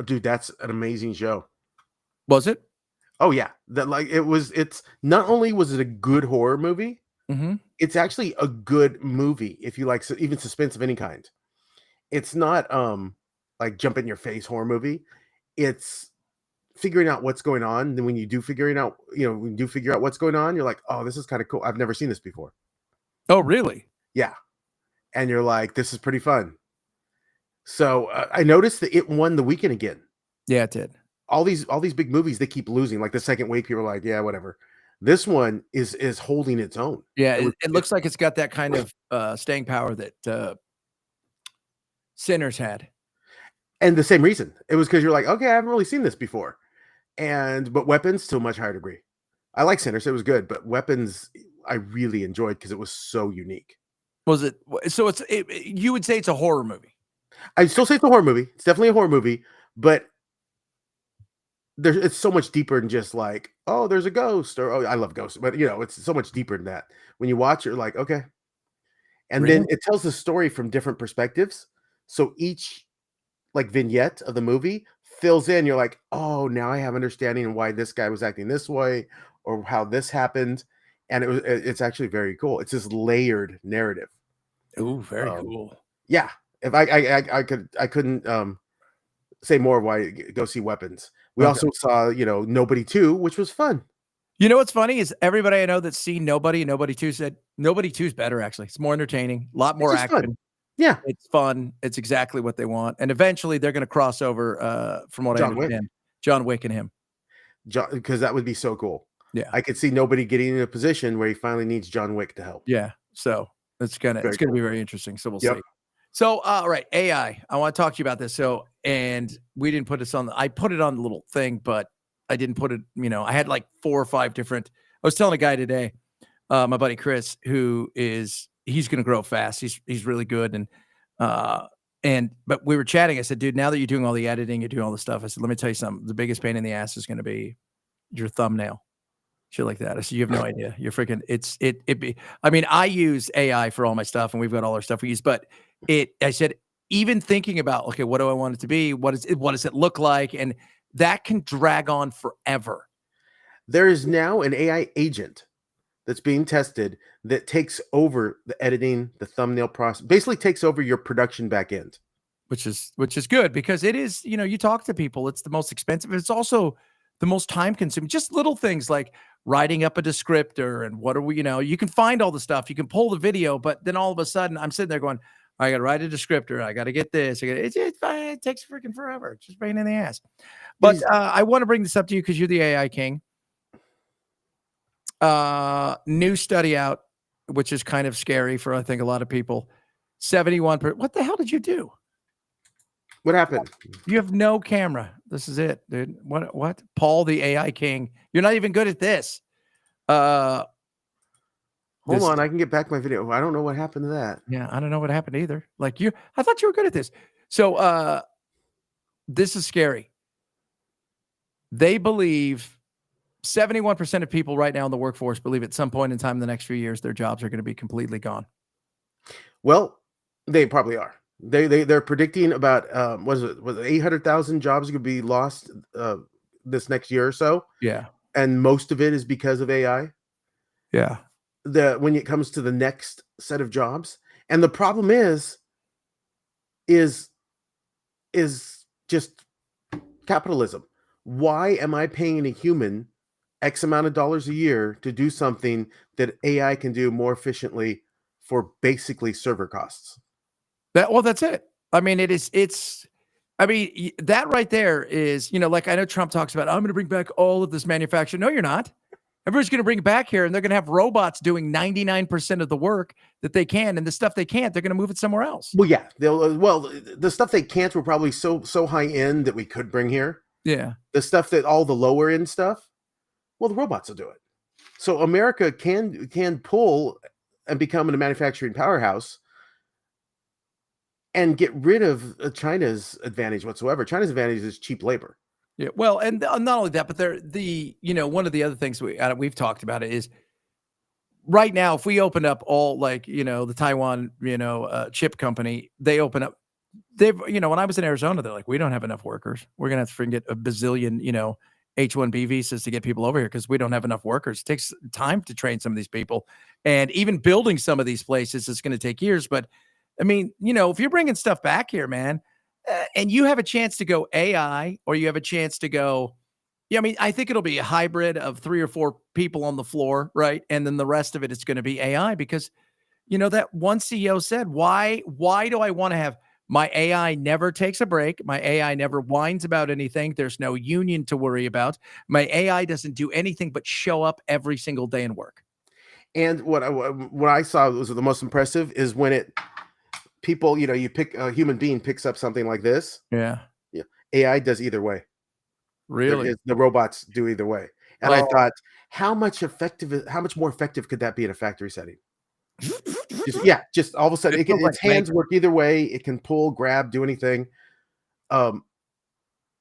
Dude, that's an amazing show. Was it? Oh yeah, it's not only was it a good horror movie, Mm-hmm. it's actually a good movie if you like even suspense of any kind. It's not like jump in your face horror movie. It's figuring out what's going on. Then when you do figure out what's going on, you're like, oh, this is kind of cool. I've never seen this before. Oh, really? Yeah. And you're like, this is pretty fun. So I noticed that it won the weekend again. Yeah, it did. All these big movies, they keep losing. Like the second week, people are like, yeah, whatever. This one is holding its own. Yeah, it looks like it's got that kind of staying power that Sinners had. And the same reason. It was because you're like, okay, I haven't really seen this before. But Weapons to a much higher degree. I like Sinners, it was good, but Weapons I really enjoyed because it was so unique. Was it? So you would say it's a horror movie? I still say it's a horror movie. It's definitely a horror movie, but it's so much deeper than just like, oh, there's a ghost, or oh, I love ghosts, but it's so much deeper than that. When you watch, you're like, okay. And Really? then it tells the story from different perspectives. So each like vignette of the movie fills in. You're like, oh, now I have understanding of why this guy was acting this way or how this happened. And it's actually very cool. It's this layered narrative. Oh, very cool. Yeah. If I couldn't say more why go see Weapons. We also saw, Nobody 2, which was fun. You know what's funny is everybody I know that's seen Nobody 2 said Nobody 2 is better, actually. It's more entertaining, a lot more action. Fun. Yeah. It's fun. It's exactly what they want. And eventually they're going to cross over, from what I understand, John Wick and him. Because that would be so cool. Yeah. I could see Nobody getting in a position where he finally needs John Wick to help. Yeah. So it's gonna be very interesting. So we'll see. So, all right, AI. I want to talk to you about this. So, and we didn't put this on. I put it on the little thing, but I didn't put it. I had like 4 or 5 different. I was telling a guy today, my buddy Chris, he's going to grow fast. He's really good, but we were chatting. I said, dude, now that you're doing all the editing, you're doing all the stuff. I said, let me tell you something. The biggest pain in the ass is going to be your thumbnail. Shit like that. I said, you have no idea. You're freaking. I use AI for all my stuff, and we've got all our stuff we use, but. I said, even thinking about, okay, what do I want it to be? What does it look like? And that can drag on forever. There is now an AI agent that's being tested that takes over the editing, the thumbnail process, basically takes over your production back end. Which is good because it is, you talk to people, it's the most expensive. It's also the most time consuming, just little things like writing up a descriptor and what are we, you can find all the stuff, you can pull the video, but then all of a sudden I'm sitting there going, I got to write a descriptor. I got to get this. It takes freaking forever. It's just pain in the ass. But I want to bring this up to you because you're the AI king. New study out, which is kind of scary for, I think, a lot of people. 71%. What the hell did you do? What happened? You have no camera. This is it, dude. What? Paul, the AI king. You're not even good at this. Hold on, I can get back my video. I don't know what happened to that. Yeah, I don't know what happened either. I thought you were good at this. So this is scary. They believe 71% of people right now in the workforce believe at some point in time in the next few years their jobs are going to be completely gone. Well, they probably are. They're predicting about was it 800,000 jobs could be lost this next year or so. Yeah. And most of it is because of AI. Yeah. When it comes to the next set of jobs, and the problem is just capitalism. Why am I paying a human X amount of dollars a year to do something that AI can do more efficiently for basically server costs? That's it. I mean, that right there is, like I know Trump talks about, I'm going to bring back all of this manufacturing. No, you're not. Everybody's going to bring it back here, and they're going to have robots doing 99% of the work that they can, and the stuff they can't, they're going to move it somewhere else. Well, yeah. The stuff they can't were probably so high end that we could bring here. Yeah. The stuff that all the lower end stuff, well, the robots will do it. So America can pull and become a manufacturing powerhouse and get rid of China's advantage whatsoever. China's advantage is cheap labor. Yeah, well, and not only that, but one of the other things we've talked about is right now, if we open up all the Taiwan, chip company, they open up they've, when I was in Arizona, they're like, we don't have enough workers. We're going to have to get a bazillion, H-1B visas to get people over here because we don't have enough workers. It takes time to train some of these people. And even building some of these places is going to take years. But I mean, if you're bringing stuff back here, man, and you have a chance to go AI, or you have a chance to go, I mean, I think it'll be a hybrid of 3 or 4 people on the floor, right? And then the rest of it is going to be AI because, that one CEO said, why do I want to have my AI never takes a break. My AI never whines about anything. There's no union to worry about. My AI doesn't do anything but show up every single day and work. And what I saw was the most impressive is when people, you pick a human being picks up something like this. Yeah. AI does either way. Really? The robots do either way. And I thought, how much more effective could that be in a factory setting? Just all of a sudden, its hands work either way. It can pull, grab, do anything.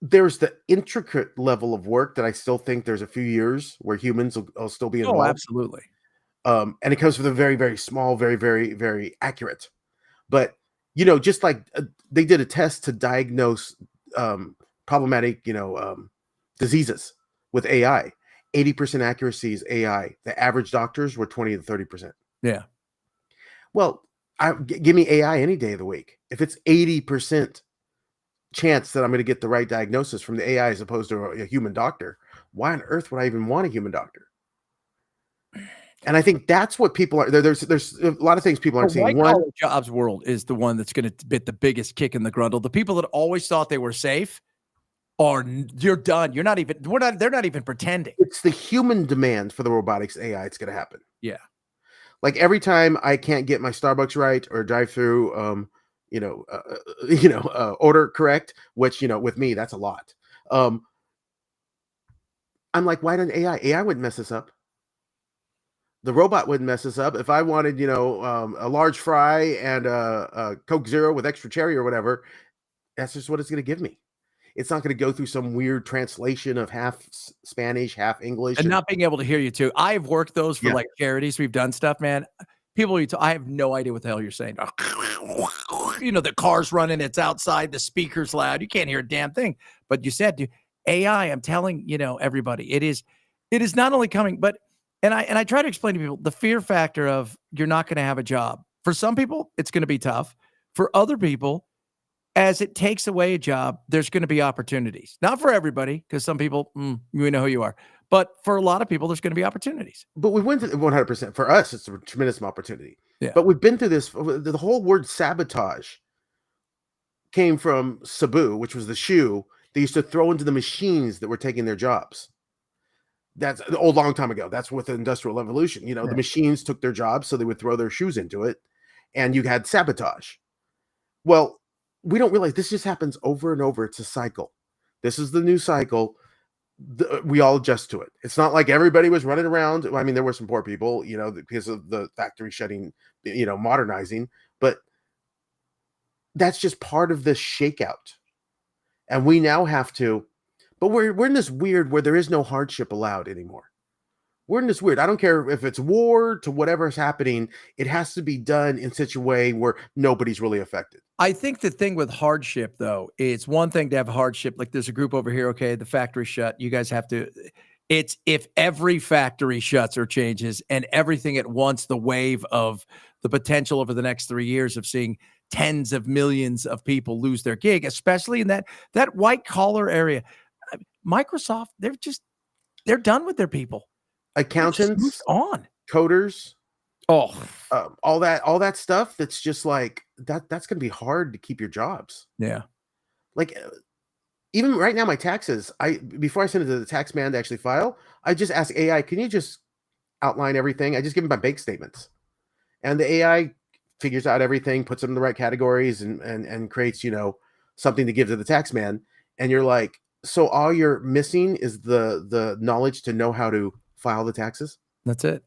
There's the intricate level of work that I still think there's a few years where humans will still be involved. Oh, absolutely. And it comes with a very, very small, very, very, very accurate. But, just like they did a test to diagnose problematic, diseases with AI. 80% accuracy is AI. The average doctors were 20 to 30%. Yeah. Well, give me AI any day of the week. If it's 80% chance that I'm going to get the right diagnosis from the AI as opposed to a human doctor, why on earth would I even want a human doctor? And I think that's what people are. There's a lot of things people aren't seeing. White-collar jobs world is the one that's going to get the biggest kick in the grundle. The people that always thought they were safe you're done. They're not even pretending. It's the human demand for the robotics AI. It's going to happen. Yeah. Like every time I can't get my Starbucks right or drive through, order correct, which, with me, that's a lot. I'm like, why didn't AI? AI wouldn't mess this up. The robot wouldn't mess this up. If I wanted, a large fry and a Coke Zero with extra cherry or whatever, that's just what it's going to give me. It's not going to go through some weird translation of half Spanish, half English. And not being able to hear you too. I've worked those for like charities. We've done stuff, man. People, I have no idea what the hell you're saying. The car's running. It's outside. The speaker's loud. You can't hear a damn thing. But you said, dude, AI, I'm telling, everybody, it is not only coming, but, and I try to explain to people the fear factor of you're not going to have a job. For some people, it's going to be tough. For other people, as it takes away a job, there's going to be opportunities. Not for everybody, because some people, we know who you are. But for a lot of people, there's going to be opportunities. But we went to 100%. For us, it's a tremendous opportunity. Yeah. But we've been through this. The whole word sabotage came from Sabu, which was the shoe they used to throw into the machines that were taking their jobs. That's a long time ago. That's with the Industrial Revolution. The machines took their jobs, so they would throw their shoes into it, and you had sabotage. Well, we don't realize this just happens over and over. It's a cycle. This is the new cycle. We all adjust to it. It's not like everybody was running around. I mean, there were some poor people, because of the factory shutting, modernizing, but that's just part of this shakeout. And we now have to, but we're in this weird where there is no hardship allowed anymore. We're in this weird. I don't care if it's war to whatever's happening. It has to be done in such a way where nobody's really affected. I think the thing with hardship, though, it's one thing to have hardship. Like there's a group over here. Okay, the factory shut. You guys have to. It's if every factory shuts or changes and everything at once, the wave of the potential over the next 3 years of seeing tens of millions of people lose their gig, especially in that white collar area. Microsoft, they're done with their people. Accountants, on coders, all that stuff. That's just like that. That's going to be hard to keep your jobs. Yeah. Like even right now, my taxes. Before I send it to the tax man to actually file, I just ask AI, can you just outline everything? I just give him my bank statements, and the AI figures out everything, puts them in the right categories, and creates something to give to the tax man. And you're like, so all you're missing is the knowledge to know how to file the taxes. That's it.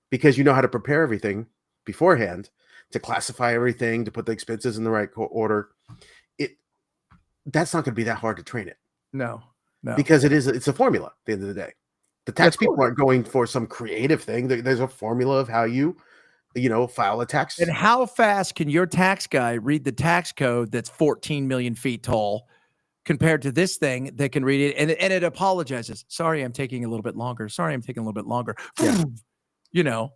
Because you know how to prepare everything beforehand, to classify everything, to put the expenses in the right order. That's not going to be that hard to train it. No. Because it's a formula at the end of the day. The tax people aren't going for some creative thing. There's a formula of how you file a tax. And how fast can your tax guy read the tax code that's 14 million feet tall compared to this thing that can read it and it apologizes? Sorry, I'm taking a little bit longer. Sorry, I'm taking a little bit longer. Yeah.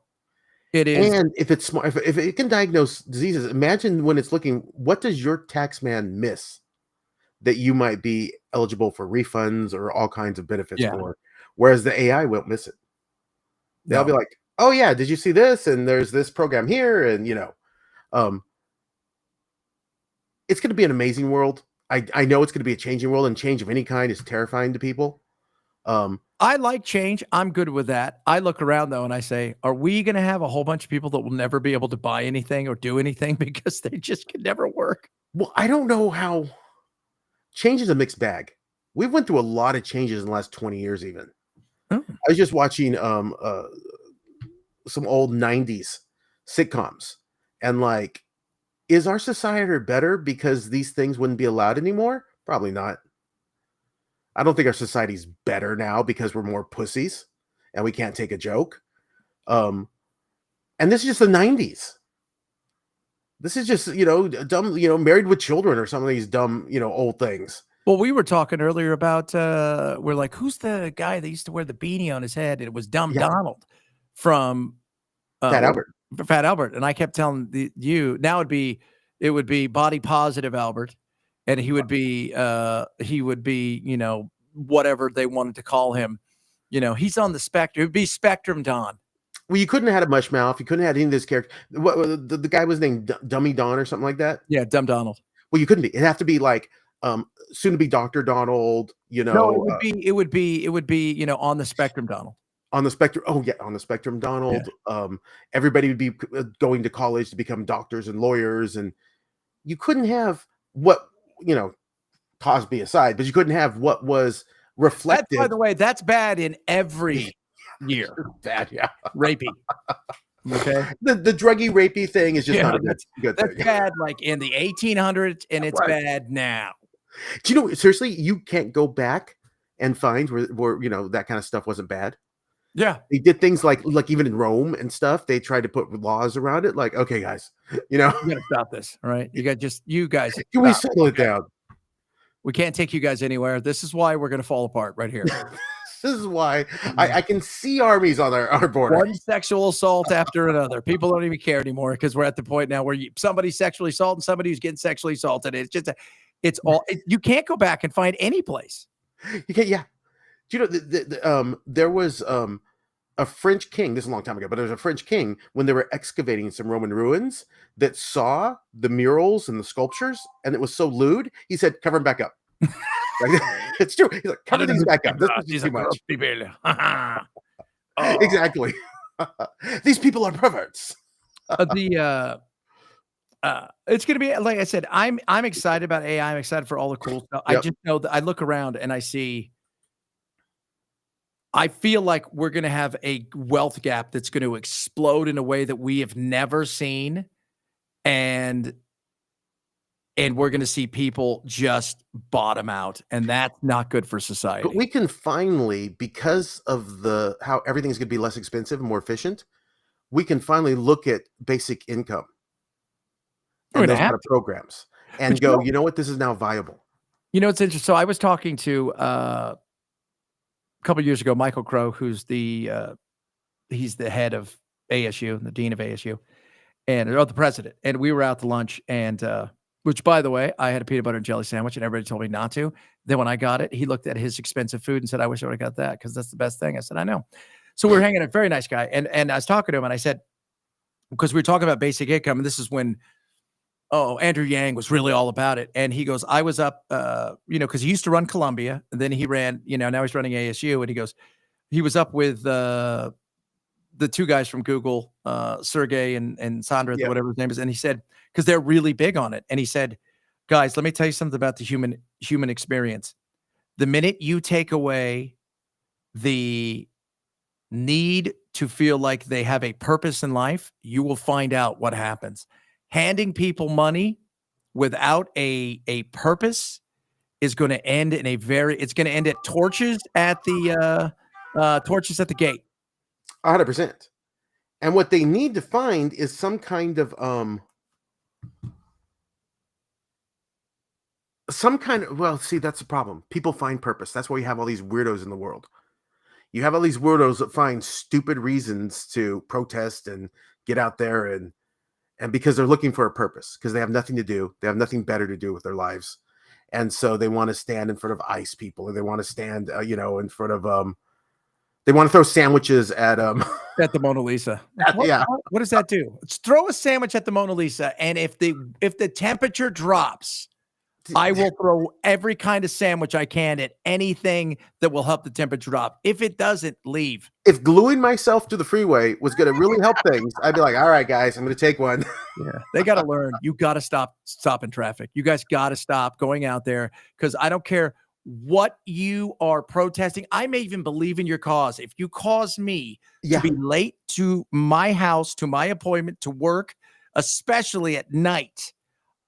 It is. And if it's smart, if it can diagnose diseases, imagine when it's looking, what does your tax man miss that you might be eligible for refunds or all kinds of benefits for? Whereas the AI won't miss it. They'll be like, oh yeah, did you see this? And there's this program here, and it's going to be an amazing world. I know it's going to be a changing world, and change of any kind is terrifying to people. I like change. I'm good with that. I look around though and I say, are we going to have a whole bunch of people that will never be able to buy anything or do anything because they just can never work? Well, I don't know how. Change is a mixed bag. We've went through a lot of changes in the last 20 years even. I was just watching some old 90s sitcoms, and like, is our society better because these things wouldn't be allowed anymore? Probably not. I don't think our society's better now because we're more pussies and we can't take a joke. And this is just the 90s. This is just, dumb, Married with Children or some of these dumb, old things. Well, we were talking earlier about, we're like, who's the guy that used to wear the beanie on his head? And it was Dumb Donald from Fat Albert. Fat Albert. And I kept telling now it would be body positive Albert. And he would be, whatever they wanted to call him. He's on the spectrum. It would be Spectrum Don. Well, you couldn't have had a mush mouth. You couldn't have had any of this character. What the guy was named Dummy Don or something like that? Yeah, Dumb Donald. Well, you couldn't be. It'd have to be like soon to be Dr. Donald, No, it would be, on the spectrum Donald. On the spectrum. Oh yeah, on the spectrum Donald. Yeah. Everybody would be going to college to become doctors and lawyers, and you couldn't have what, Cosby aside, but you couldn't have what was reflected. By the way, that's bad in every year. Bad, yeah. Rapey. Okay. The druggy rapey thing is just not a good thing. That's bad like in the 1800s, and it's bad now. Do you know, seriously, you can't go back and find where that kind of stuff wasn't bad. Yeah. They did things like even in Rome and stuff, they tried to put laws around it. Like, okay, guys, you gotta stop this. All right. You guys. Can we settle it down? We can't take you guys anywhere. This is why we're going to fall apart right here. This is why I can see armies on our border. One sexual assault after another. People don't even care anymore because we're at the point now where somebody's sexually assaulted, somebody who's getting sexually assaulted. It's just you can't go back and find any place. You can't. Yeah. Do you know there was a French king, this is a long time ago, but there was a French king when they were excavating some Roman ruins that saw the murals and the sculptures, and it was so lewd, he said, cover them back up. Like, it's true. He's like, cover these back up. This is too much. Exactly. These people are perverts. It's going to be, like I said, I'm excited about AI. I'm excited for all the cool stuff. Yep. I just know that I look around and I feel like we're going to have a wealth gap that's going to explode in a way that we have never seen. And we're going to see people just bottom out, and that's not good for society. But we can finally, because of how everything's going to be less expensive and more efficient, we can finally look at basic income and those kind of programs and go, you know what, this is now viable. It's interesting. So I was talking to a couple of years ago, Michael Crow, who's he's the head of ASU, the dean of ASU, or the president. And we were out to lunch, and which, by the way, I had a peanut butter and jelly sandwich, and everybody told me not to. Then when I got it, he looked at his expensive food and said, I wish I would have got that because that's the best thing. I said, I know. So we were hanging out, very nice guy. And I was talking to him, and I said, because we were talking about basic income, and this is when, Andrew Yang was really all about it. And he goes, I was up, because he used to run Columbia, and then he ran, now he's running ASU. And he goes, he was up with the two guys from Google, Sergey and Sandra, whatever his name is. And he said, because they're really big on it. And he said, guys, let me tell you something about the human experience. The minute you take away the need to feel like they have a purpose in life, you will find out what happens. Handing people money without a purpose is going to end it's going to end at torches at the gate. 100%. And what they need to find is some kind of well, see, that's the problem. People find purpose. That's why you have all these weirdos in the world. You have all these weirdos that find stupid reasons to protest and get out there and because they're looking for a purpose, because they have nothing to do. They have nothing better to do with their lives. And so they want to stand in front of ICE people, or they want to stand, in front of they want to throw sandwiches at at the Mona Lisa. What does that do? Let's throw a sandwich at the Mona Lisa, and if the temperature drops, I will throw every kind of sandwich I can at anything that will help the temperature drop. If it doesn't, leave. If gluing myself to the freeway was going to really help things, I'd be like, all right, guys, I'm going to take one. Yeah, they got to learn. You got to stop in traffic. You guys got to stop going out there, because I don't care what you are protesting. I may even believe in your cause. If you cause me to be late to my house, to my appointment, to work, especially at night,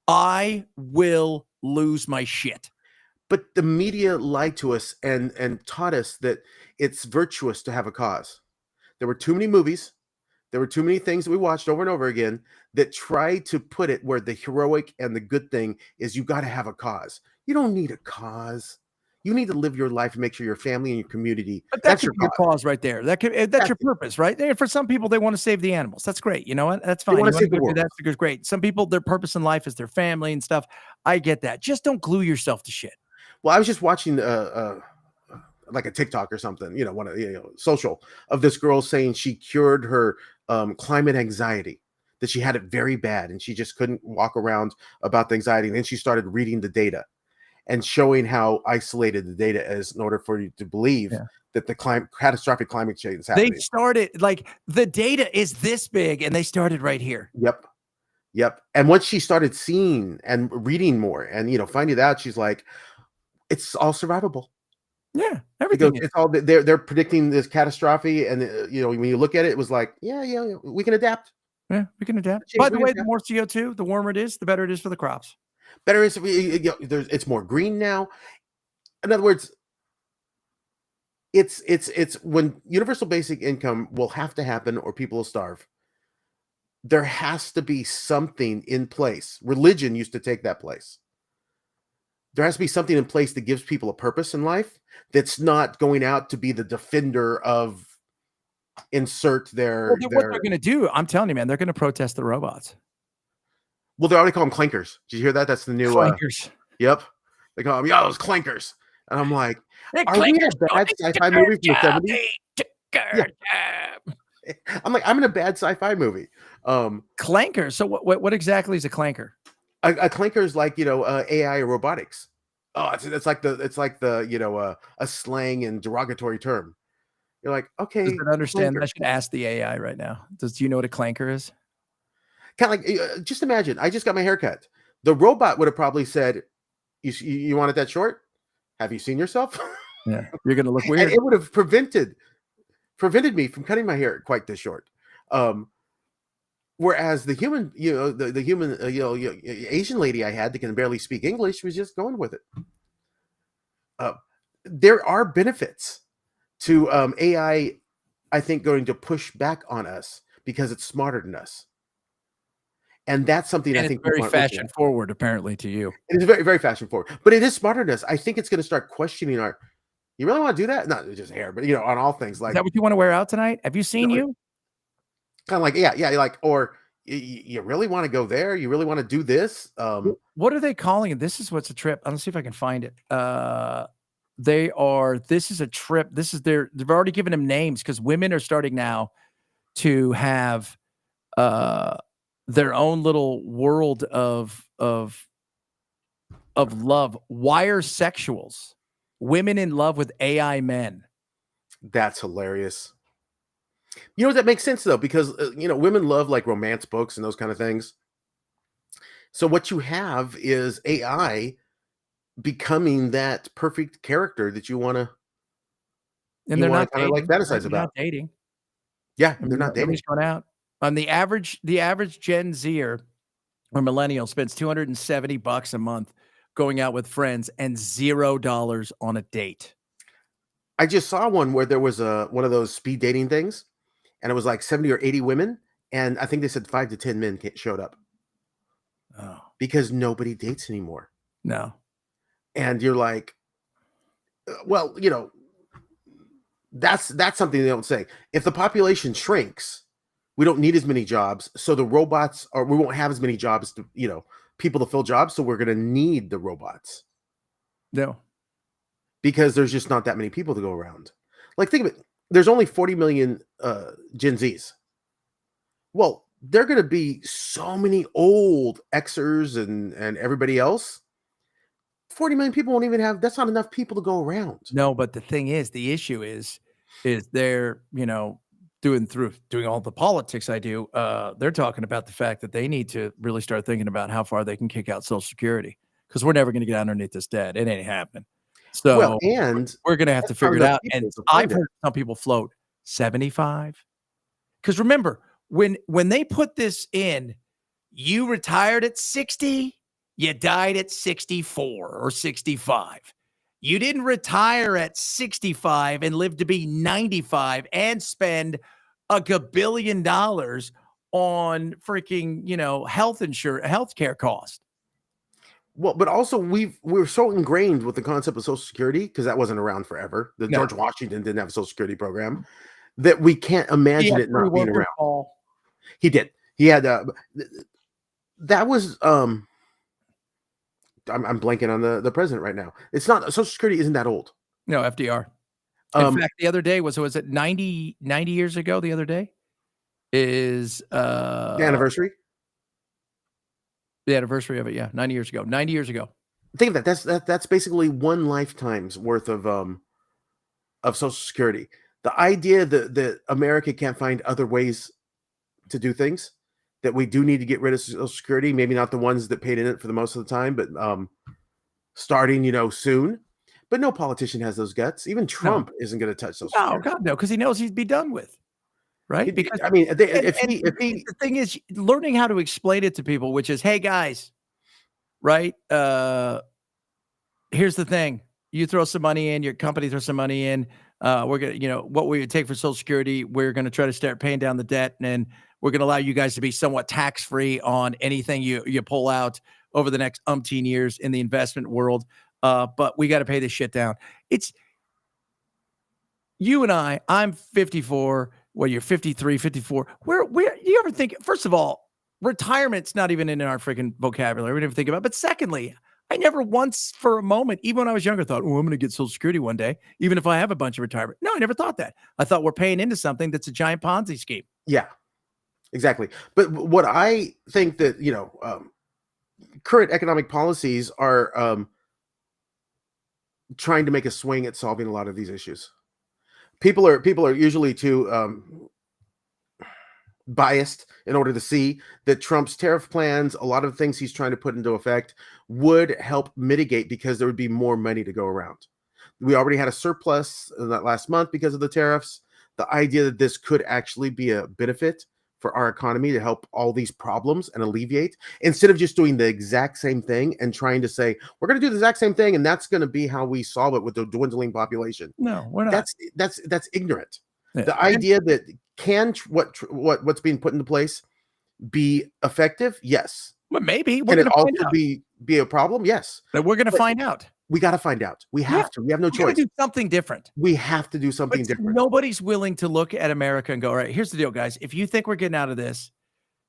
I will lose my shit. But the media lied to us and taught us that it's virtuous to have a cause. There were too many movies. There were too many things that we watched over and over again that tried to put it where the heroic and the good thing is you got to have a cause. You don't need a cause. You need to live your life and make sure your family and your community. But that's your cause right there. That's your purpose, right? And for some people, they want to save the animals. That's great. You know what? That's fine. They want to save the world. That's great. Some people, their purpose in life is their family and stuff. I get that. Just don't glue yourself to shit. Well, I was just watching like a TikTok or something, social, of this girl saying she cured her climate anxiety, that she had it very bad and she just couldn't walk around about the anxiety. And then she started reading the data and showing how isolated the data is in order for you to believe that the catastrophic climate change is happening. They started, like, the data is this big and they started right here. Yep. And once she started seeing and reading more and, finding out, she's like, it's all survivable. Yeah, everything. It's all they're predicting this catastrophe, and when you look at it, it was like, yeah, we can adapt. Yeah, we can adapt. By the way, the more CO2, the warmer it is, the better it is for the crops. Better is it's more green now. In other words, it's when universal basic income will have to happen, or people will starve. There has to be something in place. Religion used to take that place. There has to be something in place that gives people a purpose in life, that's not going out to be the defender of insert their. What they're going to do, I'm telling you, man, they're going to protest the robots. Well, they already call them clankers. Did you hear that? That's the new clankers. Yep, they call them those clankers, and I'm like, are we in a bad sci-fi movie from the 70s? Yeah. I'm like, I'm in a bad sci-fi movie. Clanker. So what exactly is a clanker? A clanker is like AI or robotics. Oh, it's like the a slang and derogatory term. You're like, okay, does it understand? Clanker. I should ask the AI right now. Do you know what a clanker is? Kind of like, just imagine, I just got my hair cut. The robot would have probably said, "You want it that short? Have you seen yourself?" Yeah, you're gonna look weird. And it would have prevented me from cutting my hair quite this short. Whereas the human, the human, Asian lady I had that can barely speak English was just going with it. There are benefits to AI, I think, going to push back on us because it's smarter than us. And that's something I think very fashion forward, apparently, to you. It is very, very fashion forward, but it is smarter than us. I think it's going to start questioning you really want to do that? Not just hair, but on all things. Like, is that what you want to wear out tonight? Have you seen you? Kind of like, yeah, like, or you really want to go there? You really want to do this? What are they calling it? This is what's a trip. Let's see if I can find it. This is a trip. They've already given them names, because women are starting now to have their own little world of love. Wire sexuals, women in love with AI men. That's hilarious. That makes sense though, because women love like romance books and those kind of things. So what you have is AI becoming that perfect character that you want to, and they're not kind of like fantasize about. Not dating. Yeah, they're not dating. Going out. On the average Gen Zer or millennial spends $270 a month going out with friends and $0 on a date. I just saw one where there was one of those speed dating things, and it was like 70 or 80 women, and I think they said 5 to 10 men showed up. Oh. Because nobody dates anymore. No. And you're like, well, that's something they don't say. If the population shrinks, we don't need as many jobs, so the robots, or we won't have as many jobs to, people to fill jobs, so we're going to need the robots. No. Because there's just not that many people to go around. Like, think of it. There's only 40 million Gen Zs. Well, there are going to be so many old Xers and everybody else. 40 million people won't even have, that's not enough people to go around. No, but the thing is, the issue is they're, doing all the politics I do. They're talking about the fact that they need to really start thinking about how far they can kick out Social Security, because we're never going to get underneath this debt. It ain't happening. So and we're going to have to figure it out. And I've heard some people float 75. Because remember, when they put this in, you retired at 60, you died at 64 or 65. You didn't retire at 65 and live to be 95 and spend $1 billion on freaking, health insurance, healthcare cost. Well, but also we're so ingrained with the concept of Social Security, because that wasn't around forever. George Washington didn't have a Social Security program, that we can't imagine it not being around. He did. He had that was I'm blanking on the president right now. It's not, Social Security isn't that old. No, FDR. In fact, the other day was it 90 years ago? The other day is the anniversary. The anniversary of it, yeah, 90 years ago. 90 years ago. Think of that. That's basically one lifetime's worth of Social Security. The idea that America can't find other ways to do things, that we do need to get rid of Social Security, maybe not the ones that paid in it for the most of the time, but starting, soon. But no politician has those guts. Even Trump isn't going to touch Social Security. Oh, God, no, because he knows he'd be done with. Right? Because I mean, the thing is, learning how to explain it to people, which is, hey guys, right? Here's the thing: you throw some money in, your company throws some money in. We're gonna, what we would take for Social Security, we're gonna try to start paying down the debt, and we're gonna allow you guys to be somewhat tax free on anything you pull out over the next umpteen years in the investment world. But we got to pay this shit down. It's you and I'm 54. Well, you're 53, 54. Where you ever think, first of all, retirement's not even in our freaking vocabulary. We never think about it. But secondly, I never once for a moment, even when I was younger, thought, I'm going to get Social Security one day, even if I have a bunch of retirement. No, I never thought that. I thought we're paying into something that's a giant Ponzi scheme. Yeah, exactly. But what I think that, current economic policies are trying to make a swing at solving a lot of these issues. People are usually too biased in order to see that Trump's tariff plans, a lot of things he's trying to put into effect, would help mitigate, because there would be more money to go around. We already had a surplus in that last month because of the tariffs. The idea that this could actually be a benefit for our economy to help all these problems and alleviate, instead of just doing the exact same thing and trying to say, we're going to do the exact same thing and that's going to be how we solve it with the dwindling population. No, we're not. That's ignorant. Yeah. The idea that what's being put into place be effective? Yes. Well, maybe. Can it also be a problem? Yes. But we're going to find out. We got to find out. We have to. We have no choice. Do something different. We have to do something different. Nobody's willing to look at America and go, all right, here's the deal, guys. If you think we're getting out of this,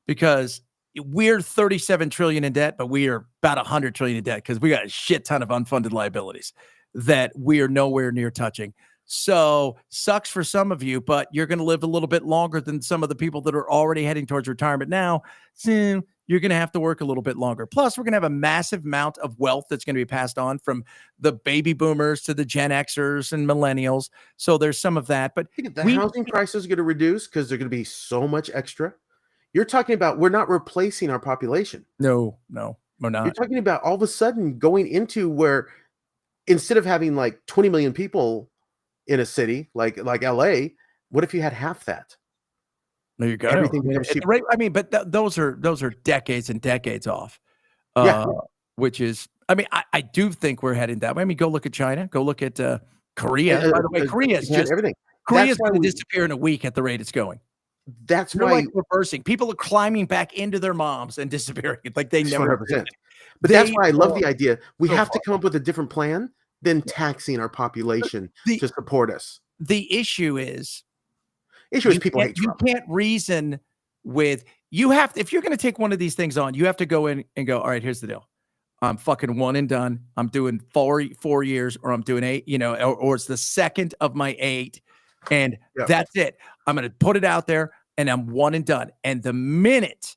because we're 37 trillion in debt, but we are about 100 trillion in debt because we got a shit ton of unfunded liabilities that we are nowhere near touching. So sucks for some of you, but you're going to live a little bit longer than some of the people that are already heading towards retirement now. So you're going to have to work a little bit longer. Plus, we're going to have a massive amount of wealth that's going to be passed on from the baby boomers to the Gen Xers and millennials. So there's some of that. But the housing prices are going to reduce because there's going to be so much extra. You're talking about, we're not replacing our population. No, we're not. You're talking about all of a sudden going into where, instead of having like 20 million people in a city like LA, what if you had half that? There you go. Everything becomes cheaper. Right. I mean, but those are decades and decades off. Which is, I mean, I do think we're heading that way. I mean, go look at China. Go look at Korea. By the way, Korea is just everything. Korea's going to disappear in a week at the rate it's going. That's They're why like reversing. People are climbing back into their moms and disappearing. Like they never 100%. But that's why I love the idea. We so have far. to come up with a different plan than taxing our population The to support us. the issue is People hate Trump. You can't reason with you have if you're going to take one of these things on, you have to go in and go, all right, here's the deal. I'm fucking one and done. I'm doing 4 years, or I'm doing 8, or it's the second of my 8, and that's it. I'm going to put it out there, and I'm one and done. And the minute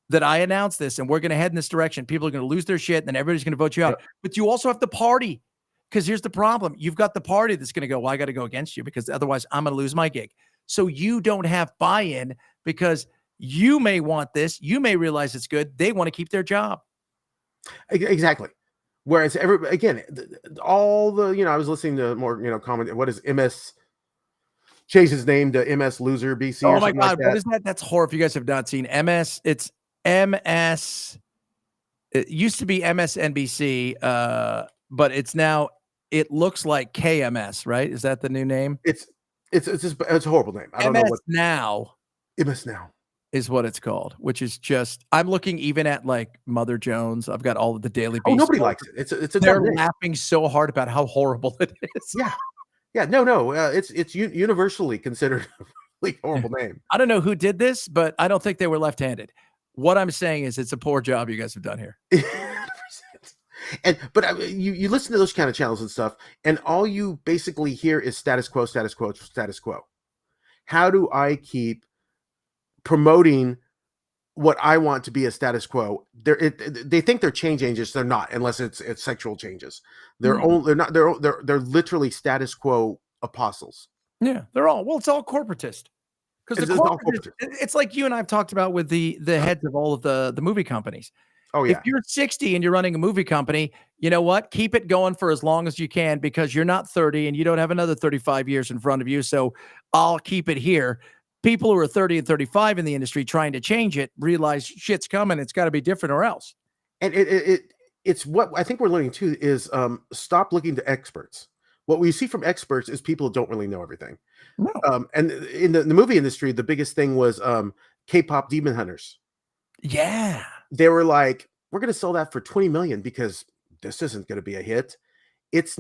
that I announce this, and we're going to head in this direction, people are going to lose their shit, and then everybody's going to vote you out. But you also have the party, because here's the problem: you've got the party that's going to go, well, I got to go against you because otherwise I'm going to lose my gig. So you don't have buy-in because you may want this, you may realize it's good. They want to keep their job. Exactly. Whereas all the, I was listening to more, comment. What is MS? Change his name to MS Loser BC. Oh my God. What is that? That's horror. If you guys have not seen MS, it's MS. It used to be MSNBC, but it looks like KMS, right? Is that the new name? It's a horrible name. I don't know what Now. MS Now is what it's called, which is just, I'm looking even at like Mother Jones. I've got all of the Daily Beast. Oh, nobody likes it. They're laughing so hard about how horrible it is. Yeah. No. It's universally considered a really horrible name. I don't know who did this, but I don't think they were left-handed. What I'm saying is it's a poor job you guys have done here. But you listen to those kind of channels and stuff, and all you basically hear is status quo, status quo, status quo. How do I keep promoting what I want to be a status quo? They think they're change agents. They're not, unless it's sexual changes. They're literally status quo apostles. Yeah, it's all corporatist. Because it's like you and I've talked about with the heads of all of the movie companies. Oh yeah. If you're 60 and you're running a movie company, you know what? Keep it going for as long as you can, because you're not 30 and you don't have another 35 years in front of you. So I'll keep it here. People who are 30 and 35 in the industry trying to change it realize shit's coming. It's got to be different or else. And it's what I think we're learning too is stop looking to experts. What we see from experts is people who don't really know everything. No. And in the movie industry, the biggest thing was K-pop Demon Hunters. Yeah. They were like, we're going to sell that for 20 million because this isn't going to be a hit. It's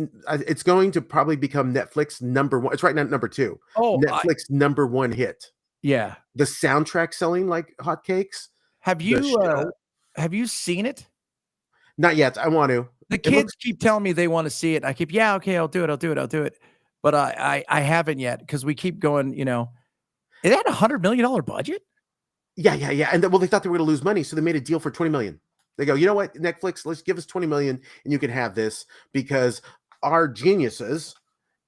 going to probably become Netflix number 1. It's right now number 2. Oh, Netflix number 1 hit. Yeah. The soundtrack selling like hotcakes. Have you seen it? Not yet. I want to. The kids keep telling me they want to see it. I keep, okay, I'll do it. But I haven't yet, because we keep going, it had $100 million budget. Yeah. And they thought they were going to lose money. So they made a deal for 20 million. They go, you know what, Netflix, let's give us 20 million and you can have this, because our geniuses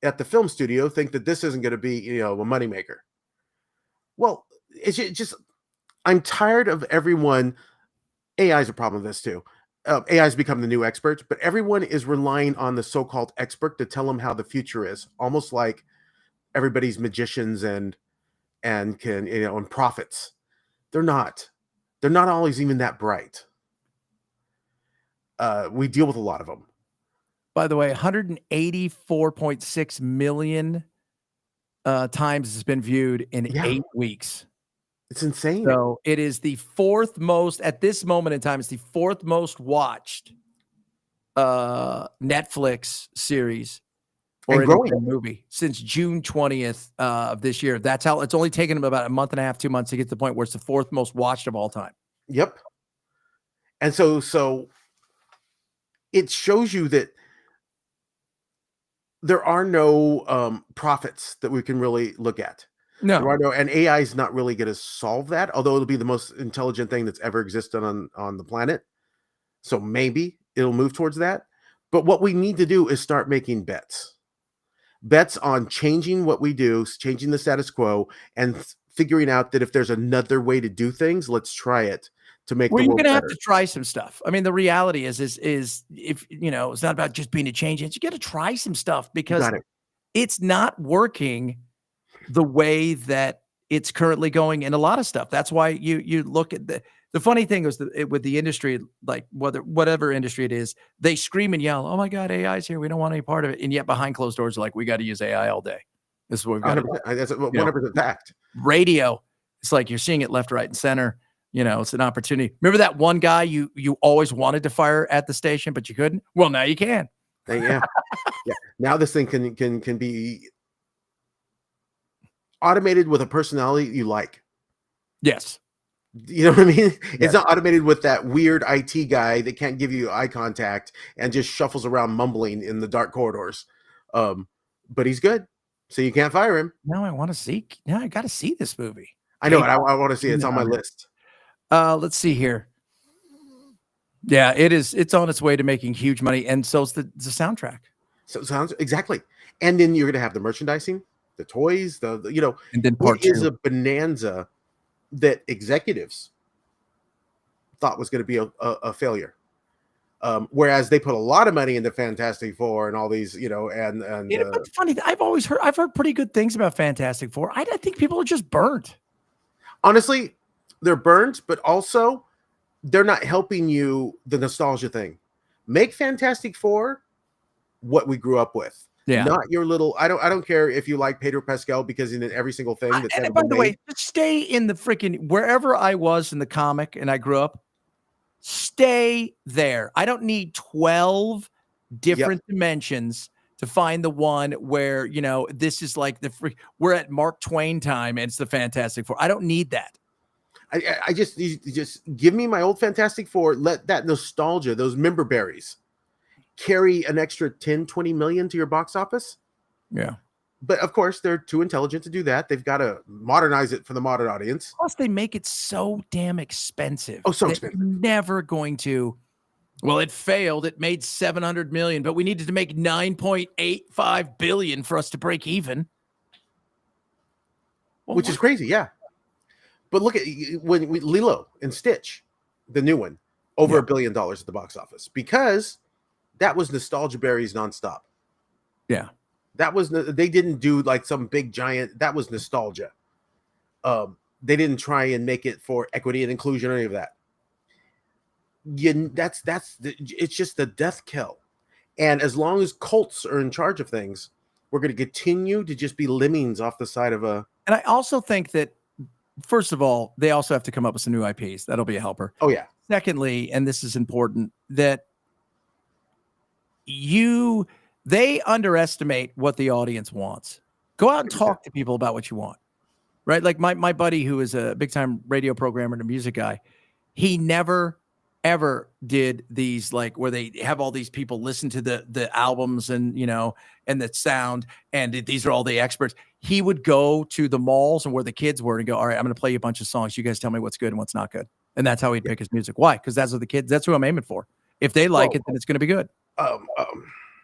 at the film studio think that this isn't going to be, a moneymaker. Well, it's just, I'm tired of everyone. AI is a problem with this too. AI has become the new expert, but everyone is relying on the so-called expert to tell them how the future is, almost like everybody's magicians and can, and prophets. They're not always even that bright. We deal with a lot of them. By the way, 184.6 million times has been viewed in 8 weeks. It's insane. So it is the 4th most, at this moment in time, it's the 4th most watched Netflix series or a movie since June 20th of this year. That's how it's only taken them about a month and a half, 2 months to get to the point where it's the 4th most watched of all time. Yep. And so it shows you that there are no profits that we can really look at. No. There are no, and AI is not really going to solve that, although it'll be the most intelligent thing that's ever existed on the planet. So maybe it'll move towards that. But what we need to do is start making bets on changing what we do, changing the status quo, and figuring out that if there's another way to do things, let's try it. To make well, the you're world going to have better. to try some stuff. I mean, the reality is if, it's not about just being a change agent. You got to try some stuff, because it's not working the way that it's currently going in a lot of stuff. That's why you look at the funny thing is that with the industry, like whatever industry it is, they scream and yell, "Oh my God, AI's here. We don't want any part of it." And yet behind closed doors, like, we got to use AI all day. This is what we've got. 100%. That's 100% fact. Radio. It's like you're seeing it left, right, and center. It's an opportunity. Remember that one guy you always wanted to fire at the station, but you couldn't? Well, now you can. Yeah. Yeah. Now this thing can be automated with a personality you like. Yes. You know what I mean? Yes. It's not automated with that weird IT guy that can't give you eye contact and just shuffles around mumbling in the dark corridors. But he's good, so you can't fire him. Now I want to see. Now I got to see this movie. I know it. I want to see it. It's on my list. Let's see here. Yeah, it is. It's on its way to making huge money, and so's the soundtrack. So it sounds exactly. And then you're going to have the merchandising, the toys, the and then part it is a bonanza that executives thought was going to be a failure. Whereas they put a lot of money into Fantastic Four and all these, and it's funny. I've heard pretty good things about Fantastic Four. I think people are just burnt. Honestly, they're burnt, but also they're not helping you the nostalgia thing. Make Fantastic Four what we grew up with. Yeah. Not your little. I don't care if you like Pedro Pascal because in every single thing that's and by the way, just stay in the freaking wherever I was in the comic and I grew up. Stay there. I don't need 12 different dimensions to find the one where this is like we're at Mark Twain time and it's the Fantastic Four. I don't need that. I just give me my old Fantastic Four. Let that nostalgia, those member berries, carry an extra 10, 20 million to your box office. Yeah. But of course, they're too intelligent to do that. They've got to modernize it for the modern audience. Plus, they make it so damn expensive. Oh, so expensive. Never going to. Well, it failed. It made 700 million, but we needed to make 9.85 billion for us to break even. Well, which is crazy, yeah. But look at when Lilo and Stitch, the new one, over $1 billion at the box office because that was nostalgia berries nonstop. Yeah. That was they didn't do like some big giant. That was nostalgia. They didn't try and make it for equity and inclusion or any of that. It's just the death kill. And as long as cults are in charge of things, we're going to continue to just be lemmings off the side of a. And I also think that, first of all, they also have to come up with some new IPs. That'll be a helper. Oh yeah. Secondly, and this is important, that they underestimate what the audience wants. Go out and talk to people about what you want, right? Like my buddy who is a big time radio programmer and a music guy, he never ever did these like where they have all these people listen to the albums and and the sound and these are all the experts. He would go to the malls and where the kids were and go, all right, I'm going to play you a bunch of songs. You guys tell me what's good and what's not good. And that's how he'd pick his music. Why? Because that's what the kids. That's who I'm aiming for. If they like it, then it's going to be good.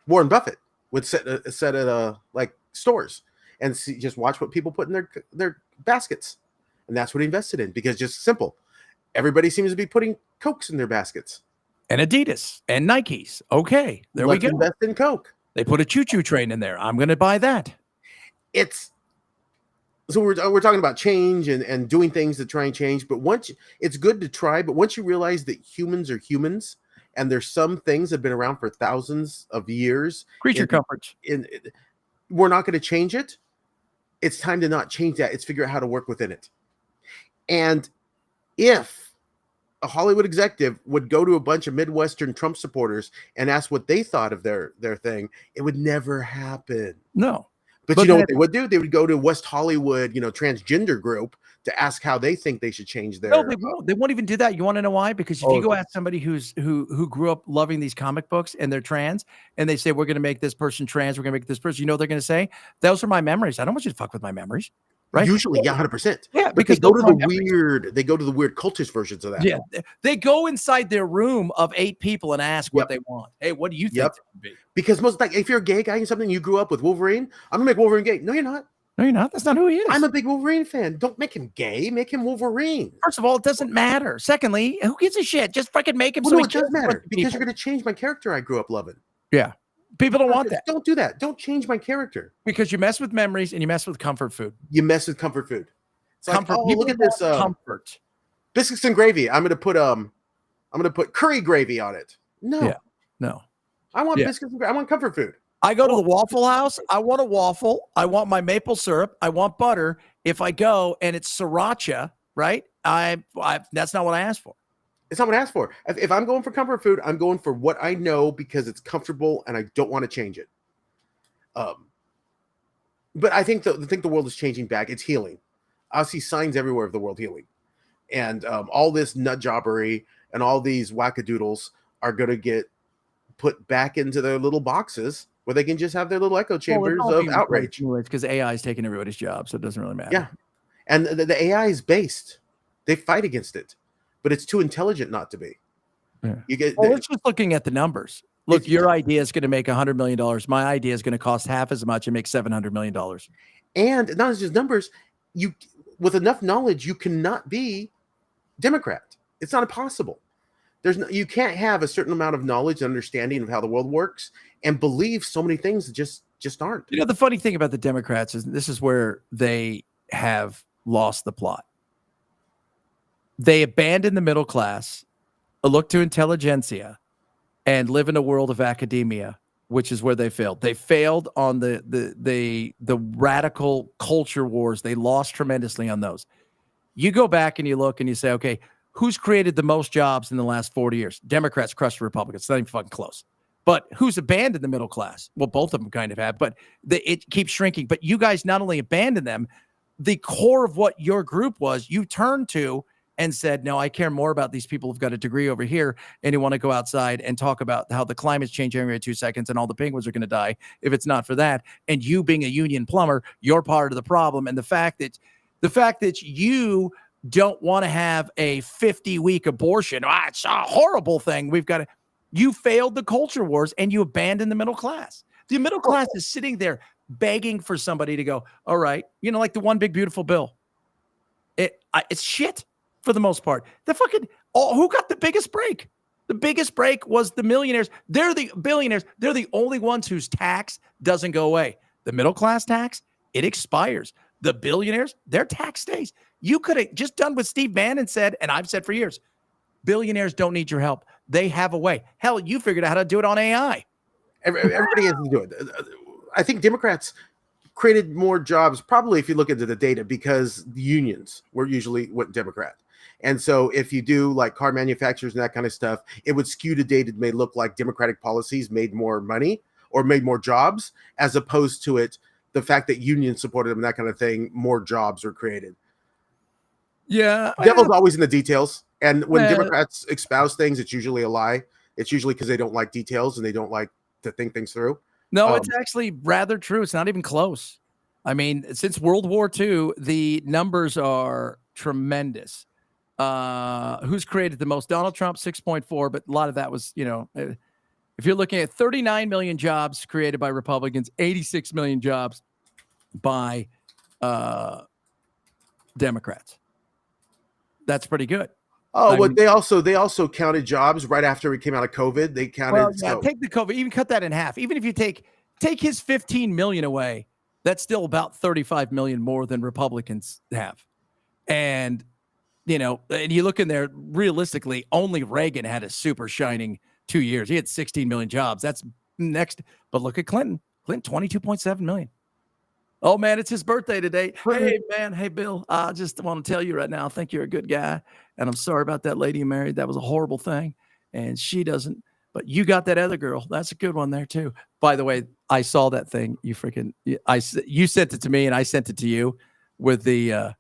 Warren Buffett would set at like stores and just watch what people put in their baskets, and that's what he invested in because just simple. Everybody seems to be putting Cokes in their baskets and Adidas and Nikes. Okay, we go. Invest in Coke. They put a choo-choo train in there. I'm going to buy that. So we're talking about change and doing things to try and change, but it's good to try, but once you realize that humans are humans. And there's some things that have been around for thousands of years. Creature comforts. We're not going to change it. It's time to not change that. It's figure out how to work within it. And if a Hollywood executive would go to a bunch of Midwestern Trump supporters and ask what they thought of their thing, it would never happen. No. But you know what they would do? They would go to West Hollywood, transgender group to ask how they think they should change their. No, they won't. They won't even do that. You want to know why? Because if you go ask somebody who grew up loving these comic books and they're trans, and they say we're going to make this person trans, we're going to make this person. You know what they're going to say? Those are my memories. I don't want you to fuck with my memories. Right? Usually, yeah, 100%. Yeah, because they go to the weird cultist versions of that. Yeah, they go inside their room of 8 people and ask what they want. Hey, what do you think? Because most like if you're a gay guy and something you grew up with Wolverine, I'm gonna make Wolverine gay. No, you're not. No, you're not. That's not who he is. I'm a big Wolverine fan. Don't make him gay. Make him Wolverine. First of all, it doesn't matter. Secondly, who gives a shit? Just fucking make him. Well, no, it does matter because you're gonna change my character I grew up loving. Yeah. People don't want that. Don't do that. Don't change my character. Because you mess with memories and you mess with comfort food. You mess with comfort food. It's comfort. Like, look at this comfort. Biscuits and gravy. I'm gonna put curry gravy on it. No. Yeah. No. I want biscuits and gravy. I want comfort food. I go to the Waffle House. I want a waffle. I want my maple syrup. I want butter. If I go and it's sriracha, right? That's not what I asked for. It's not what I asked for. If I'm going for comfort food, I'm going for what I know because it's comfortable and I don't want to change it. But I think the world is changing back. It's healing. I see signs everywhere of the world healing, and all this nut jobbery and all these wackadoodles are going to get put back into their little boxes where they can just have their little echo chambers of outrage. Because AI is taking everybody's job, so it doesn't really matter. Yeah, and the AI is based. They fight against it, but it's too intelligent not to be. Yeah. It's just looking at the numbers. Look, your idea is going to make $100 million. My idea is going to cost half as much and make $700 million. And not just numbers, with enough knowledge, you cannot be Democrat. It's not impossible. You can't have a certain amount of knowledge and understanding of how the world works and believe so many things that just aren't. You know, the funny thing about the Democrats is this is where they have lost the plot. They abandon the middle class, look to intelligentsia, and live in a world of academia, which is where they failed. They failed on the radical culture wars. They lost tremendously on those. You go back and you look and you say, okay, who's created the most jobs in the last 40 years? Democrats crushed the Republicans. It's not even fucking close. But who's abandoned the middle class? Well, both of them kind of have, but it keeps shrinking. But you guys not only abandoned them, the core of what your group was, you turned to and said, no, I care more about these people who've got a degree over here and who want to go outside and talk about how the climate's changing every 2 seconds and all the penguins are going to die if it's not for that. And you being a union plumber, you're part of the problem. And the fact that you don't want to have a 50-week abortion, it's a horrible thing. You failed the culture wars and you abandoned the middle class. The middle class is sitting there begging for somebody to go, all right, like the one big beautiful bill. It's shit. For the most part, who got the biggest break? The biggest break was the millionaires. They're the billionaires. They're the only ones whose tax doesn't go away. The middle class tax, it expires. The billionaires, their tax stays. You could have just done what Steve Bannon said, and I've said for years, billionaires don't need your help. They have a way. Hell, you figured out how to do it on AI. Everybody has to do it. I think Democrats created more jobs, probably if you look into the data, because the unions were usually what Democrat. And so if you do like car manufacturers and that kind of stuff, it would skew the data. It may look like Democratic policies made more money or made more jobs, as opposed to the fact that unions supported them and that kind of thing, more jobs were created. Yeah. The devil's always in the details. And when Democrats espouse things, it's usually a lie. It's usually because they don't like details and they don't like to think things through. No, it's actually rather true. It's not even close. I mean, since World War II, the numbers are tremendous. Who's created the most? Donald Trump, 6.4, but a lot of that was, if you're looking at 39 million jobs created by Republicans, 86 million jobs by Democrats. That's pretty good. Oh, but they also counted jobs right after we came out of COVID. They counted. Take the COVID, even cut that in half. Even if you take his 15 million away, that's still about 35 million more than Republicans have. And and you look in there, realistically, only Reagan had a super shining 2 years. He had 16 million jobs. That's next. But look at Clinton. Clinton, 22.7 million. Oh, man, it's his birthday today. Hey, man. Hey, Bill. I just want to tell you right now, I think you're a good guy. And I'm sorry about that lady you married. That was a horrible thing. And she doesn't. But you got that other girl. That's a good one there, too. By the way, I saw that thing. You sent it to me, and I sent it to you with the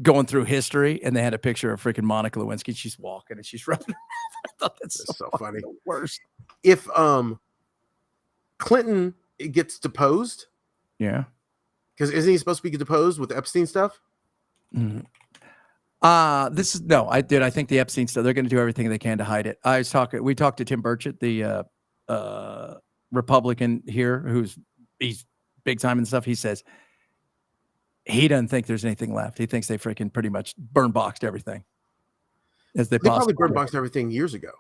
going through history, and they had a picture of freaking Monica Lewinsky. She's walking and she's running. I thought that's so funny. The worst. If Clinton gets deposed, yeah, because isn't he supposed to be deposed with Epstein stuff? Mm-hmm. I think the Epstein stuff, they're going to do everything they can to hide it. We talked to Tim Burchett, the Republican here, he's big time and stuff. He says he doesn't think there's anything left. He thinks they freaking pretty much burn boxed everything. They probably burn boxed everything years ago.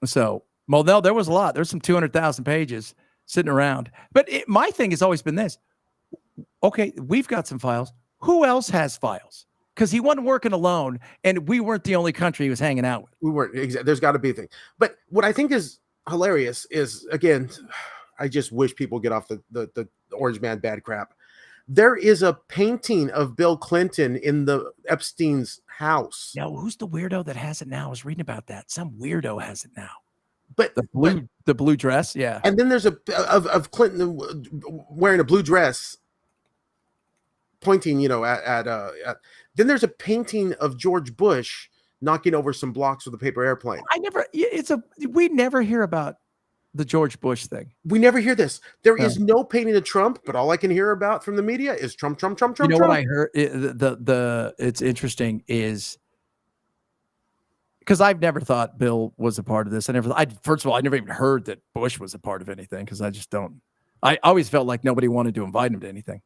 So, well, no, there was a lot. There's some 200,000 pages sitting around. But my thing has always been this. Okay, we've got some files. Who else has files? Because he wasn't working alone, and we weren't the only country he was hanging out with. We weren't. There's got to be a thing. But what I think is hilarious is, again, I just wish people get off the orange man bad crap. There is a painting of Bill Clinton in the Epstein's house. Now, who's the weirdo that has it now? I was reading about that. Some weirdo has it now. But the blue dress, yeah. And then there's of Clinton wearing a blue dress, pointing, at then there's a painting of George Bush knocking over some blocks with a paper airplane. We never hear about the George Bush thing. We never hear this. There is no painting of Trump, but all I can hear about from the media is Trump. You know Trump. What I heard? It's interesting is because I've never thought Bill was a part of this. First of all, I never even heard that Bush was a part of anything because I just don't. I always felt like nobody wanted to invite him to anything.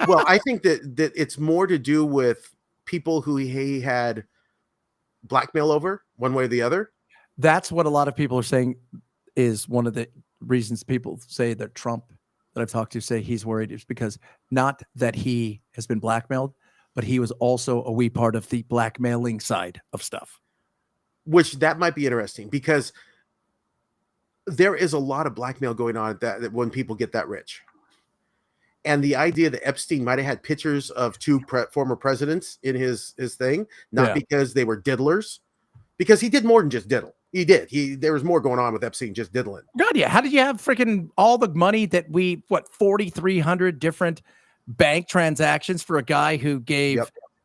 Well, I think that it's more to do with people who he had blackmail over one way or the other. That's what a lot of people are saying is one of the reasons people say that Trump that I've talked to say he's worried is because not that he has been blackmailed, but he was also a wee part of the blackmailing side of stuff. Which that might be interesting because there is a lot of blackmail going on that when people get that rich. And the idea that Epstein might have had pictures of two former presidents in his thing, not because they were diddlers, because he did more than just diddle. He did. There was more going on with Epstein just diddling. God, yeah. How did you have freaking all the money that 4,300 different bank transactions for a guy who gave,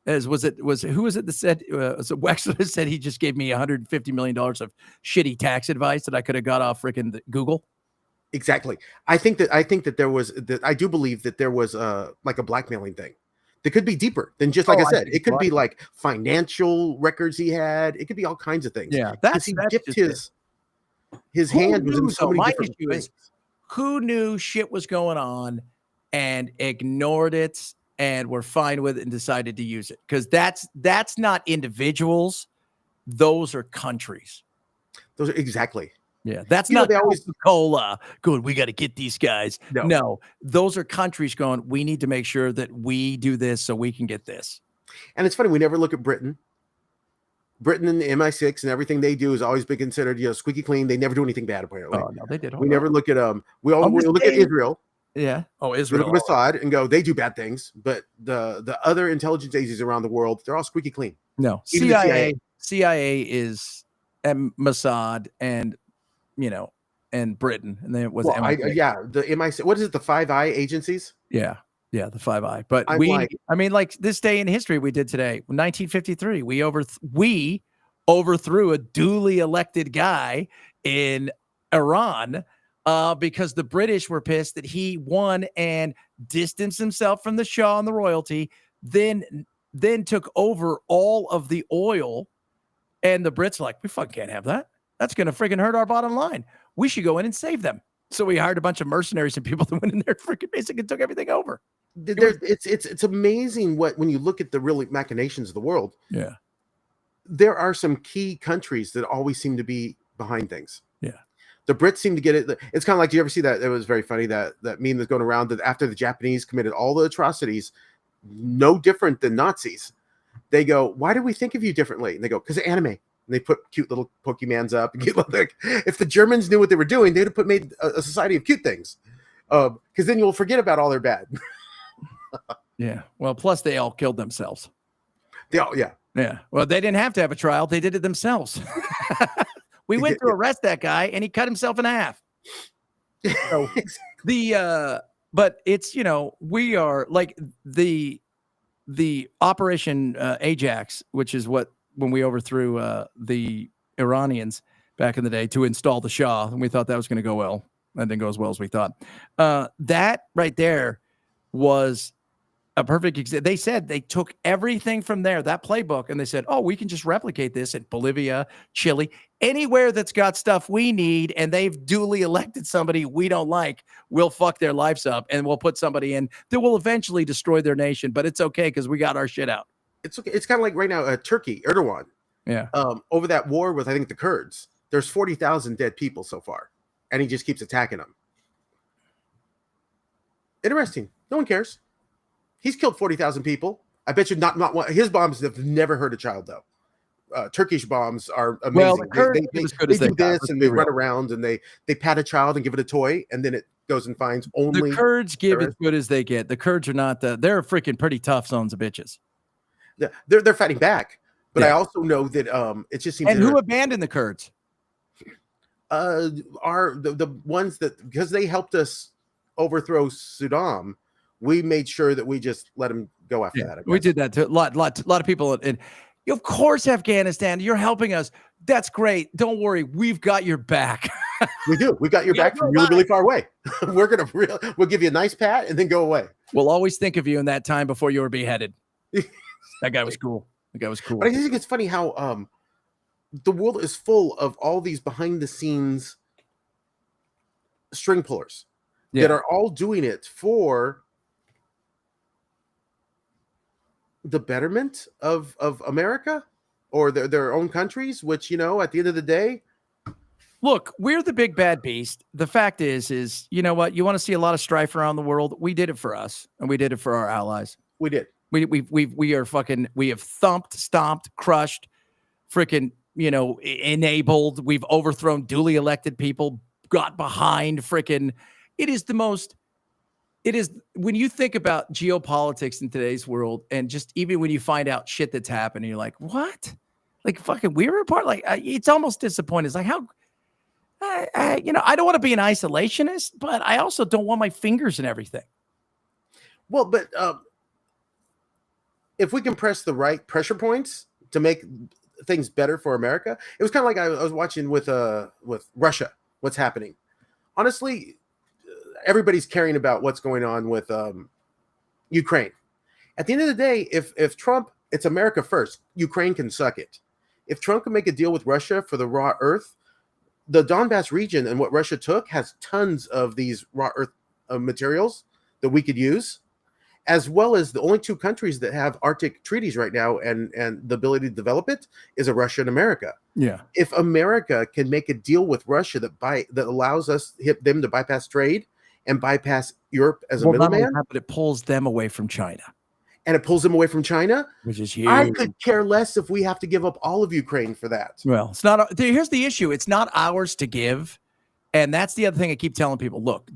who was it that said, so Wexler said he just gave me $150 million of shitty tax advice that I could have got off freaking Google. Exactly. I think that there was I do believe that there was like a blackmailing thing. That could be deeper than just like I said. It could be like financial records he had. It could be all kinds of things. Yeah, he dipped his hand was in so many different things. Who knew shit was going on and ignored it and were fine with it and decided to use it? Because that's not individuals; those are countries. Those are exactly. Yeah, that's not Coca-Cola. Good, we got to get these guys. No, those are countries going, we need to make sure that we do this so we can get this. And it's funny, we never look at Britain. Britain and the MI6 and everything they do has always been considered, squeaky clean. They never do anything bad, apparently. Oh, no, they did. We never look at we look at Israel. Yeah. Oh, Israel. We look at Mossad and go, they do bad things, but the other intelligence agencies around the world, they're all squeaky clean. No, CIA is Mossad and and Britain, and then it was MI6. The MI6. What is it? The Five Eye agencies? Yeah, the Five Eye. But like this day in history we did today, 1953, we overthrew a duly elected guy in Iran because the British were pissed that he won and distanced himself from the Shah and the royalty, then took over all of the oil, and the Brits were like, we fucking can't have that. That's going to freaking hurt our bottom line. We should go in and save them. So we hired a bunch of mercenaries and people that went in there freaking basically took everything over. It's amazing when you look at the really machinations of the world. Yeah. There are some key countries that always seem to be behind things. Yeah. The Brits seem to get it. It's kind of like, do you ever see that? It was very funny, that meme that's going around that after the Japanese committed all the atrocities, no different than Nazis, they go, why do we think of you differently? And they go, because of anime. And they put cute little Pokemans up. If the Germans knew what they were doing, they'd have made a society of cute things. Because then you'll forget about all their bad. Yeah. Well, plus they all killed themselves. Yeah. Well, they didn't have to have a trial. They did it themselves. We went to arrest that guy, and he cut himself in half. So but it's we are like the Operation Ajax, which is when we overthrew the Iranians back in the day to install the Shah, and we thought that was going to go well. That didn't go as well as we thought. That right there was a perfect example. They said they took everything from there, that playbook, and they said, oh, we can just replicate this in Bolivia, Chile, anywhere that's got stuff we need, and they've duly elected somebody we don't like, we'll fuck their lives up, and we'll put somebody in that will eventually destroy their nation, but it's okay because we got our shit out. It's okay. It's kind of like right now, Turkey, Erdogan. Yeah. Over that war with, I think, the Kurds, there's 40,000 dead people so far, and he just keeps attacking them. Interesting. No one cares. He's killed 40,000 people. I bet you not one. His bombs have never hurt a child, though. Turkish bombs are amazing. Well, they do this and they run around and they pat a child and give it a toy, and then it goes and finds only the Kurds give terrorists. as good as they get. The Kurds are not they're freaking pretty tough sons of bitches. They're fighting back, but Yeah. I also know that it just seems. And who abandoned the Kurds? Are the ones that, because they helped us overthrow Saddam, we made sure that we just let them go after that. We did that to a lot of people. And of course, Afghanistan, you're helping us. That's great. Don't worry, we've got your back. We do. We got your back from really, really far away. We'll give you a nice pat and then go away. We'll always think of you in that time before you were beheaded. That guy was cool. But I think it's funny how the world is full of all these behind the scenes string pullers that are all doing it for the betterment of America or their own countries, which, at the end of the day, look, we're the big bad beast. The fact is, you know what? You want to see a lot of strife around the world. We did it for us, and we did it for our allies. We did. We have thumped, stomped, crushed, freaking, enabled. We've overthrown duly elected people, got behind freaking. It is when you think about geopolitics in today's world, and just even when you find out shit that's happening, you're like, what? Like fucking we were a part. Like it's almost disappointing. It's like how. I don't want to be an isolationist, but I also don't want my fingers in everything. Well, but if we can press the right pressure points to make things better for America, it was kind of like I was watching with Russia, what's happening. Honestly, everybody's caring about what's going on with Ukraine. At the end of the day, if Trump, it's America first, Ukraine can suck it. If Trump can make a deal with Russia for the raw earth, the Donbass region and what Russia took has tons of these raw earth materials that we could use, as well as the only two countries that have Arctic treaties right now and the ability to develop it is Russia and America. Yeah. If America can make a deal with Russia that allows them to bypass trade and bypass Europe as a middleman, but it pulls them away from China. And it pulls them away from China, which is huge. I could care less if we have to give up all of Ukraine for that. Well, it's not. Here's the issue: it's not ours to give, and that's the other thing I keep telling people. Look,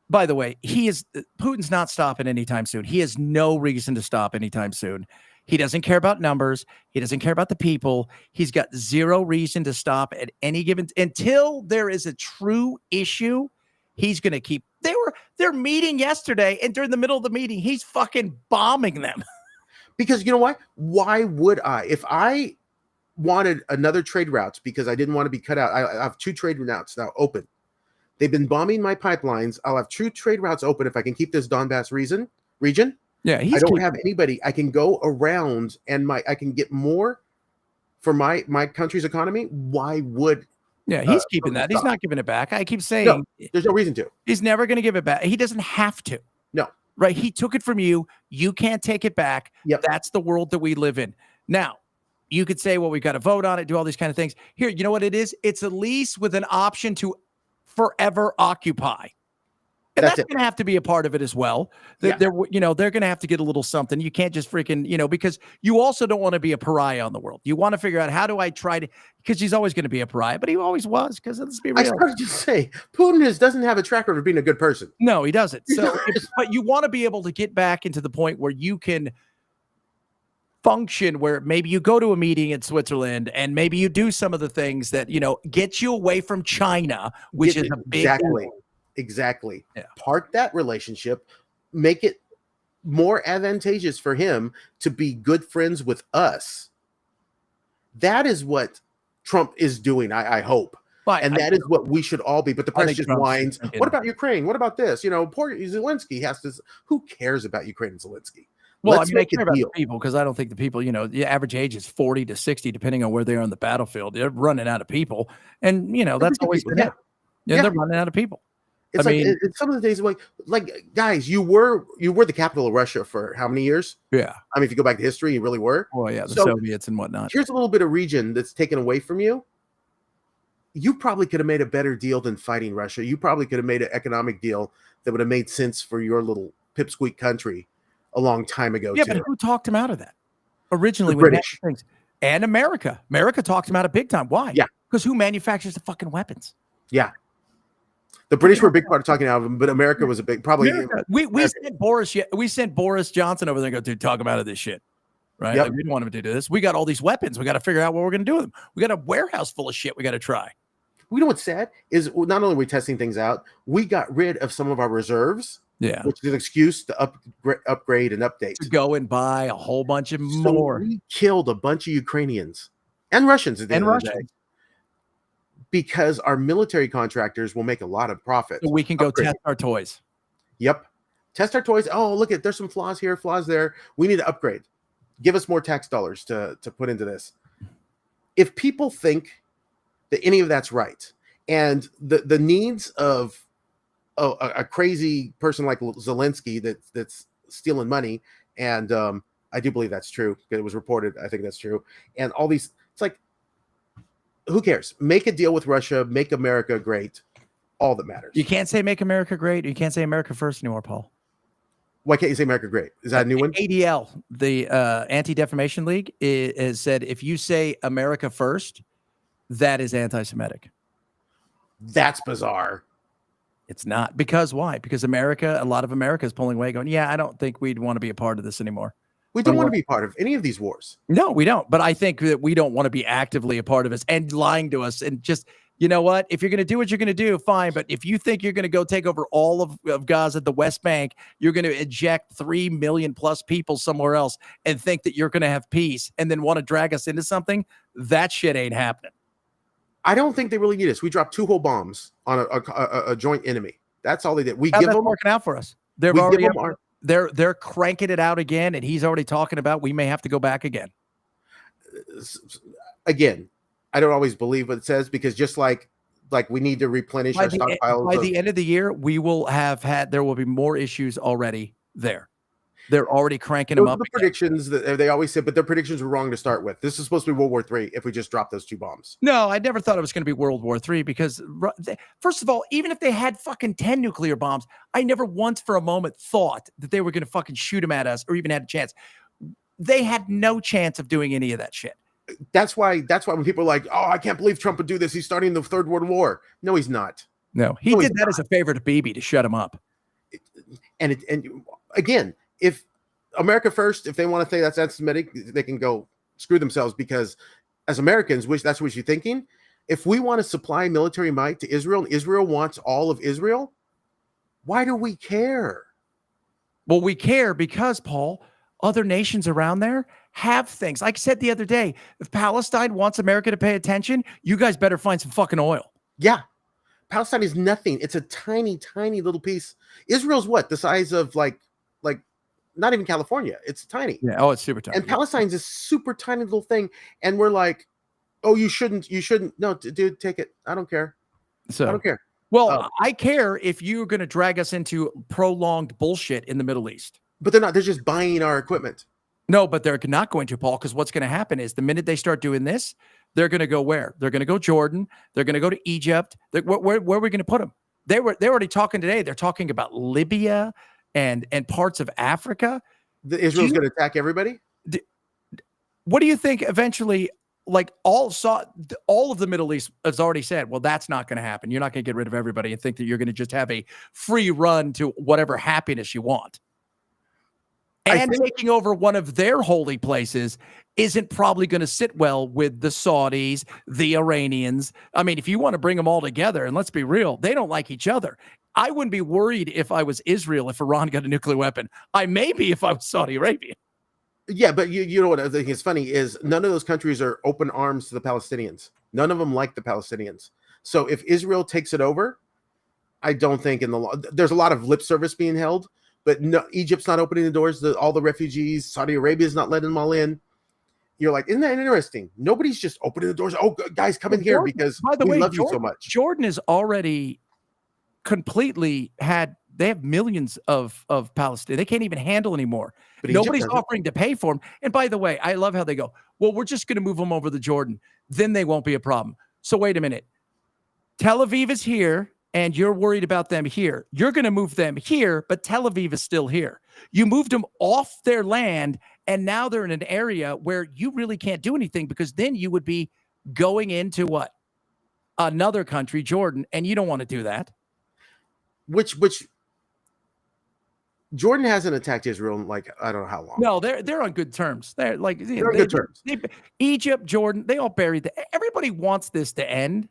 by the way, Putin's not stopping anytime soon. He has no reason to stop anytime soon. He doesn't care about numbers. He doesn't care about the people. He's got zero reason to stop at any given until there is a true issue. He's going to keep. They're meeting yesterday, and during the middle of the meeting, he's fucking bombing them. Because you know what? Why would I? If I wanted another trade route because I didn't want to be cut out, I have two trade routes now open. They've been bombing my pipelines. I'll have two trade routes open if I can keep this Donbass region. Yeah, I don't have anybody. I can go around and I can get more for my country's economy. Why would? Yeah, he's keeping that. He's not giving it back. I keep saying there's no reason to. He's never going to give it back. He doesn't have to. No. Right? He took it from you. You can't take it back. Yep. That's the world that we live in. Now, you could say, well, we've got to vote on it, do all these kind of things. Here, you know what it is? It's a lease with an option to forever occupy. And that's going to have to be a part of it as well. They're going to have to get a little something. You can't just freaking, because you also don't want to be a pariah on the world. You want to figure out how do I try to, because he's always going to be a pariah, but he always was, because let's be real. I started to say, Putin doesn't have a track record of being a good person. No, he doesn't. So, but you want to be able to get back into the point where you can function, where maybe you go to a meeting in Switzerland and maybe you do some of the things that, get you away from China, which is a big deal. Exactly. Yeah. Part that relationship, make it more advantageous for him to be good friends with us. That is what Trump is doing, I hope. That is what we should all be. But the press just whines. What about Ukraine? What about this? Poor Zelensky has to. Who cares about Ukraine and Zelensky? Well, I care about the people, because I don't think the people, the average age is 40 to 60, depending on where they are on the battlefield. They're running out of people. And, that's always with them. Yeah, they're running out of people. It's it's some of the days like guys, you were the capital of Russia for how many years? Yeah. I mean, if you go back to history, you really were. Oh, yeah, the Soviets and whatnot. Here's a little bit of region that's taken away from you. You probably could have made a better deal than fighting Russia. You probably could have made an economic deal that would have made sense for your little pipsqueak country a long time ago. Yeah, but who talked him out of that? Originally, the British things. And America. America talked him out of big time. Why? Yeah. Because who manufactures the fucking weapons? Yeah. The British were a big part of talking out of him, but America was a big probably. America, we sent Boris Johnson over there and go, dude, talk about this shit. Right? Yep. Like, we didn't want him to do this. We got all these weapons. We got to figure out what we're going to do with them. We got a warehouse full of shit we got to try. You know what's sad is not only are we testing things out, we got rid of some of our reserves. Yeah, which is an excuse to upgrade and update. To go and buy a whole bunch of more. We killed a bunch of Ukrainians and Russians at the end of the day because our military contractors will make a lot of profit. So we can go test our toys. Yep. Test our toys. Oh, look at there's some flaws here, flaws there. We need to upgrade. Give us more tax dollars to put into this. If people think that any of that's right, and the needs of a crazy person like Zelensky that's stealing money, and I do believe that's true. It was reported. I think that's true. And all these, it's like, who cares? Make a deal with Russia. Make America great. All that matters. You can't say make America great. You can't say America first anymore, Paul. Why can't you say America great? Is that a new one? ADL, the Anti-Defamation League, has said if you say America first, that is anti-Semitic. That's bizarre. It's not. Because why? Because a lot of America is pulling away going, yeah, I don't think we'd want to be a part of this anymore. We don't want to be part of any of these wars. No, we don't. But I think that we don't want to be actively a part of this and lying to us and just, you know what? If you're going to do what you're going to do, fine. But if you think you're going to go take over all of Gaza, the West Bank, you're going to eject 3 million plus people somewhere else and think that you're going to have peace and then want to drag us into something, that shit ain't happening. I don't think they really need us. We dropped 2 whole bombs on a joint enemy. That's all they did. We give them working out for us. They're cranking it out again, and he's already talking about we may have to go back again. Again, I don't always believe what it says because just like we need to replenish our stockpiles. By the end of the year, we will there will be more issues already there. They're already cranking them up. The predictions that they always said, but their predictions were wrong to start with. This is supposed to be World War III if we just dropped those 2 bombs. No, I never thought it was going to be World War III because, first of all, even if they had fucking 10 nuclear bombs, I never once for a moment thought that they were going to fucking shoot them at us or even had a chance. They had no chance of doing any of that shit. That's why when people are like, oh, I can't believe Trump would do this. He's starting the Third World War. No, he's not. No, he did that as a favor to Bibi to shut him up. And again, if America first, if they want to say that's anti-Semitic, they can go screw themselves because as Americans, that's what you're thinking. If we want to supply military might to Israel and Israel wants all of Israel, why do we care? Well, we care because, Paul, other nations around there have things. Like I said the other day, if Palestine wants America to pay attention, you guys better find some fucking oil. Yeah. Palestine is nothing. It's a tiny, tiny little piece. Israel's what? The size of like not even California. It's tiny. Yeah. Oh, it's super tiny. And Palestine's a super tiny little thing. And we're like, oh, you shouldn't. No, dude, take it. I don't care. I don't care. Well, I care if you're going to drag us into prolonged bullshit in the Middle East. But they're not. They're just buying our equipment. No, but they're not going to, Paul, because what's going to happen is the minute they start doing this, they're going to go where? They're going to go Jordan. They're going to go to Egypt. Where are we going to put them? They're already talking today. They're talking about Libya and parts of Africa. Israel's going to attack everybody? What do you think eventually, like all of the Middle East has already said, well, that's not going to happen. You're not going to get rid of everybody and think that you're going to just have a free run to whatever happiness you want. And taking over one of their holy places isn't probably going to sit well with the Saudis, the Iranians. I mean, if you want to bring them all together, and let's be real, they don't like each other. I wouldn't be worried if I was Israel if Iran got a nuclear weapon. I may be if I was Saudi Arabia. Yeah, but you know what I think is funny is none of those countries are open arms to the Palestinians. None of them like the Palestinians. So if Israel takes it over, I don't think there's a lot of lip service being held. But no, Egypt's not opening the doors to all the refugees. Saudi Arabia's not letting them all in. You're like, isn't that interesting? Nobody's just opening the doors. Oh, guys, come in here because we love you so much. Jordan is already completely they have millions of Palestinians. They can't even handle anymore. But nobody's offering to pay for them. And by the way, I love how they go, well, we're just going to move them over to Jordan. Then they won't be a problem. So wait a minute. Tel Aviv is here. And you're worried about them here. You're going to move them here, but Tel Aviv is still here. You moved them off their land, and now they're in an area where you really can't do anything because then you would be going into what? Another country, Jordan, and you don't want to do that. which Jordan hasn't attacked Israel in like I don't know how long. No, they're on good terms. They're like they're on good terms. Egypt, Jordan, they all buried. Everybody wants this to end,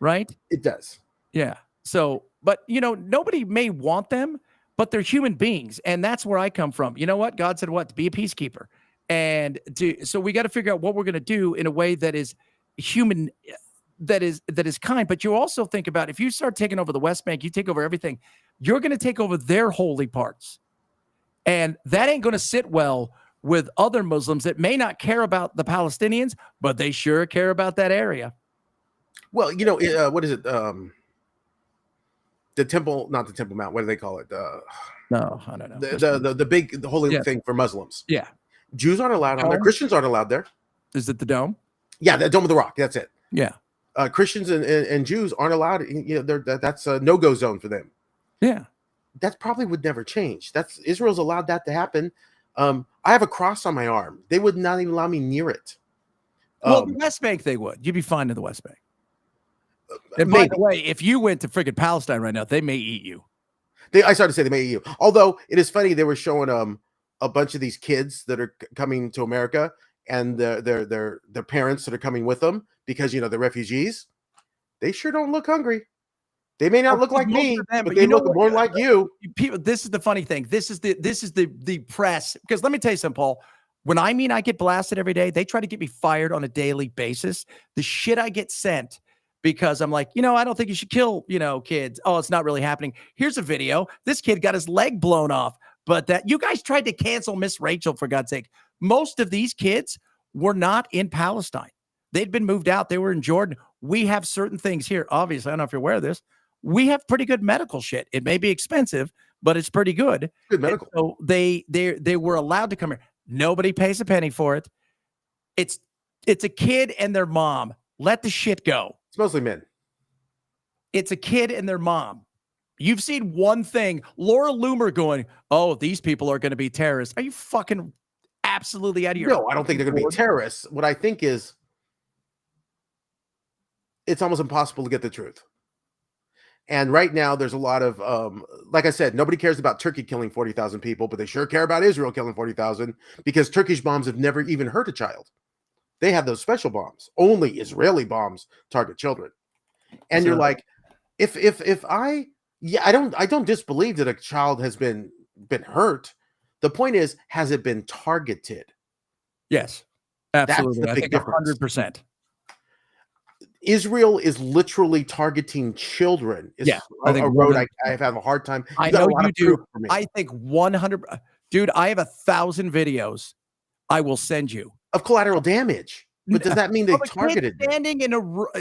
right? It does. Yeah. So, but nobody may want them, but they're human beings, and that's where I come from. You know what? God said what? To be a peacekeeper, and so we got to figure out what we're going to do in a way that is human, that is kind. But you also think about if you start taking over the West Bank, you take over everything. You're going to take over their holy parts, and that ain't going to sit well with other Muslims that may not care about the Palestinians, but they sure care about that area. Well, what is it? The temple, not the Temple Mount. What do they call it? No, I don't know. The holy thing for Muslims. Yeah. Jews aren't allowed on there. Christians aren't allowed there. Is it the dome? Yeah, the Dome of the Rock. That's it. Yeah. Christians and Jews aren't allowed. That's a no-go zone for them. Yeah. That probably would never change. Israel's allowed that to happen. I have a cross on my arm. They would not even allow me near it. Well, the West Bank, they would. You'd be fine in the West Bank. And by the way, if you went to friggin' Palestine right now, they may eat you. I started to say they may eat you. Although it is funny, they were showing a bunch of these kids that are coming to America and their parents that are coming with them because they're refugees. They sure don't look hungry. They may not look like me, but they look more like you. People, this is the funny thing. This is the press. Because let me tell you something, Paul. When I get blasted every day, they try to get me fired on a daily basis. The shit I get sent because I'm like, I don't think you should kill, kids. Oh, it's not really happening. Here's a video. This kid got his leg blown off. But that you guys tried to cancel Miss Rachel, for God's sake. Most of these kids were not in Palestine. They'd been moved out. They were in Jordan. We have certain things here. Obviously, I don't know if you're aware of this. We have pretty good medical shit. It may be expensive, but it's pretty good. Good medical. And so they were allowed to come here. Nobody pays a penny for it. It's a kid and their mom. Let the shit go. It's mostly men. It's a kid and their mom. You've seen one thing. Laura Loomer going, oh, these people are going to be terrorists. Are you fucking absolutely out of your... No, I don't think they're going to be terrorists. What I think is it's almost impossible to get the truth. And right now there's a lot of, like I said, nobody cares about Turkey killing 40,000 people, but they sure care about Israel killing 40,000 because Turkish bombs have never even hurt a child. They have those special bombs. Only Israeli bombs target children. And you're like, I don't disbelieve that a child has been hurt. The point is, has it been targeted? Yes, absolutely. That's the big difference. 100%. Israel is literally targeting children. Yeah, I think I have a hard time. I know you do. I think 100. Dude, I have 1,000 videos I will send you of collateral damage. But does that mean they targeted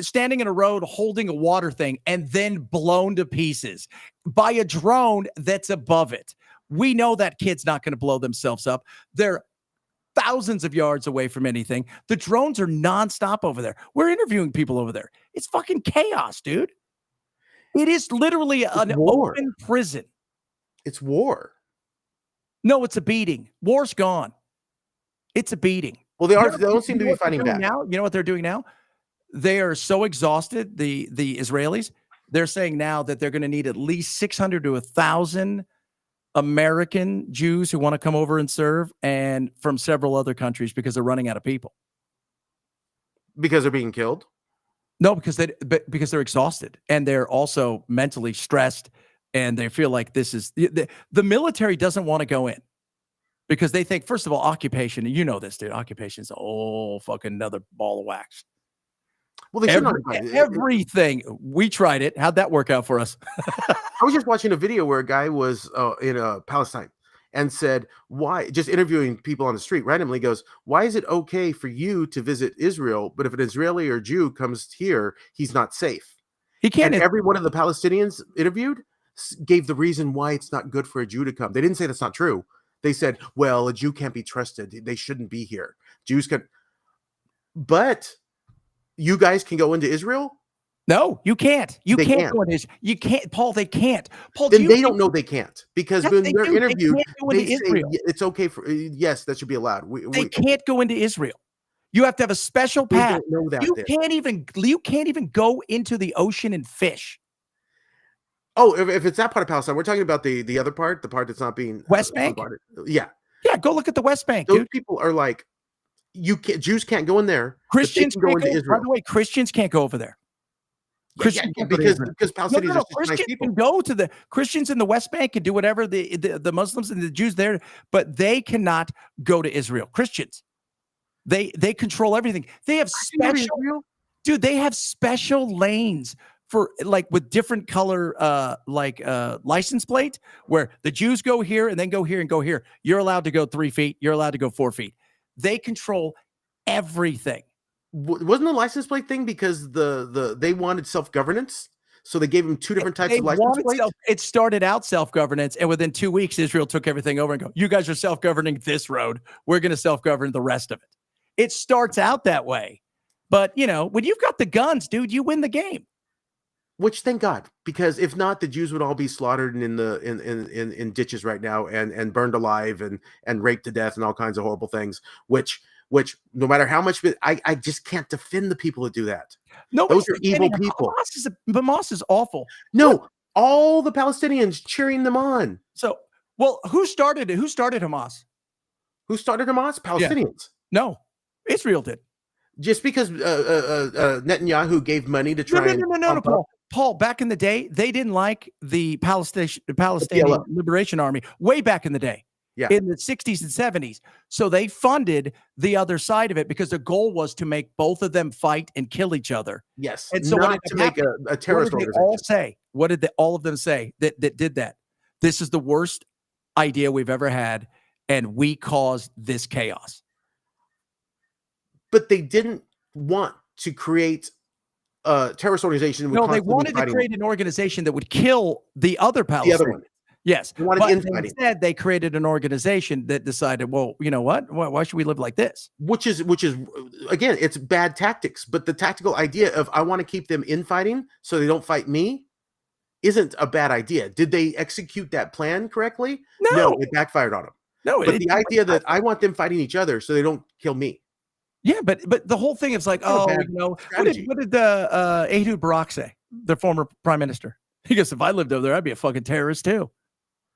standing in a road holding a water thing and then blown to pieces by a drone that's above it? We know that kid's not going to blow themselves up. They're thousands of yards away from anything. The drones are nonstop over there. We're interviewing people over there. It's fucking chaos, dude. It is literally an open prison. It's war. No, it's a beating. War's gone. It's a beating. Well, they don't seem to be fighting back. Now, you know what they're doing now? They are so exhausted, the Israelis. They're saying now that they're going to need at least 600 to 1,000 American Jews who want to come over and serve, and from several other countries because they're running out of people. Because they're being killed? No, because they're exhausted and they're also mentally stressed, and they feel like this is the military doesn't want to go in because they think, first of all, occupation. You know this, dude. Occupation is a whole fucking another ball of wax. Well, they everything. We tried it. How'd that work out for us? I was just watching a video where a guy was in Palestine and said, why, just interviewing people on the street randomly, goes, why is it okay for you to visit Israel, but if an Israeli or Jew comes here, he's not safe? He can't. And every one of the Palestinians interviewed gave the reason why it's not good for a Jew to come. They didn't say that's not true. They said, well, a Jew can't be trusted. They shouldn't be here. Jews can. But you guys can go into Israel? No, you can't. You can't go into Israel. You can't, Paul. They can't. Paul, then they don't know they can't, because when they're interviewed, they say it's okay for yes, that should be allowed. They can't go into Israel. You have to have a special pass. Know that you can't even go into the ocean and fish. Oh, if it's that part of Palestine, we're talking about the other part, the part that's not being West Bank. bombarded. Yeah, Yeah, go look at the West Bank, those dude. people are like, Jews can't go in there, but they Christians can go can't into go. By Israel. the way, Christians can't go over there. Yeah, Christians can't go to because Israel. Palestinians are such nice Christians people. can go to the Christians in the West Bank can do whatever the Muslims and the Jews there, but they cannot go to Israel. Christians, they control everything. They have special, dude. They have special lanes for like with different color, license plate where the Jews go here and then go here and go here. You're allowed to go 3 feet. You're allowed to go 4 feet. They control everything. Wasn't the license plate thing because they wanted self-governance, so they gave them two different types of license plates? It started out self-governance, and within 2 weeks, Israel took everything over and go, you guys are self-governing this road. We're going to self-govern the rest of it. It starts out that way. But, when you've got the guns, dude, you win the game. Which, thank God, because if not, the Jews would all be slaughtered in ditches right now and burned alive and raped to death and all kinds of horrible things, which no matter how much I just can't defend the people that do that. Those are evil people. Hamas is awful. No, all the Palestinians cheering them on. So, well, who started Hamas? Who started Hamas? Palestinians. Yeah. No, Israel did. Just because Netanyahu gave money to try no, Paul, back in the day, they didn't like the Palestinian Liberation Army way back in the day. Yeah. In the 60s and 70s. So they funded the other side of it because the goal was to make both of them fight and kill each other. Yes. And so not to make a terrorist organization. What did all of them say that did that? This is the worst idea we've ever had, and we caused this chaos. But they didn't want to create a terrorist organization. No, they wanted to create an organization that would kill the other Palestinians. The other one. Yes. But instead, they created an organization that decided, well, you know what? Why should we live like this? Which is again, it's bad tactics. But the tactical idea of I want to keep them infighting so they don't fight me isn't a bad idea. Did they execute that plan correctly? No, it backfired on them. No, but the idea that I want them fighting each other so they don't kill me. Yeah, but the whole thing is like, what did Ehud Barak say, the former prime minister? He goes, if I lived over there, I'd be a fucking terrorist too.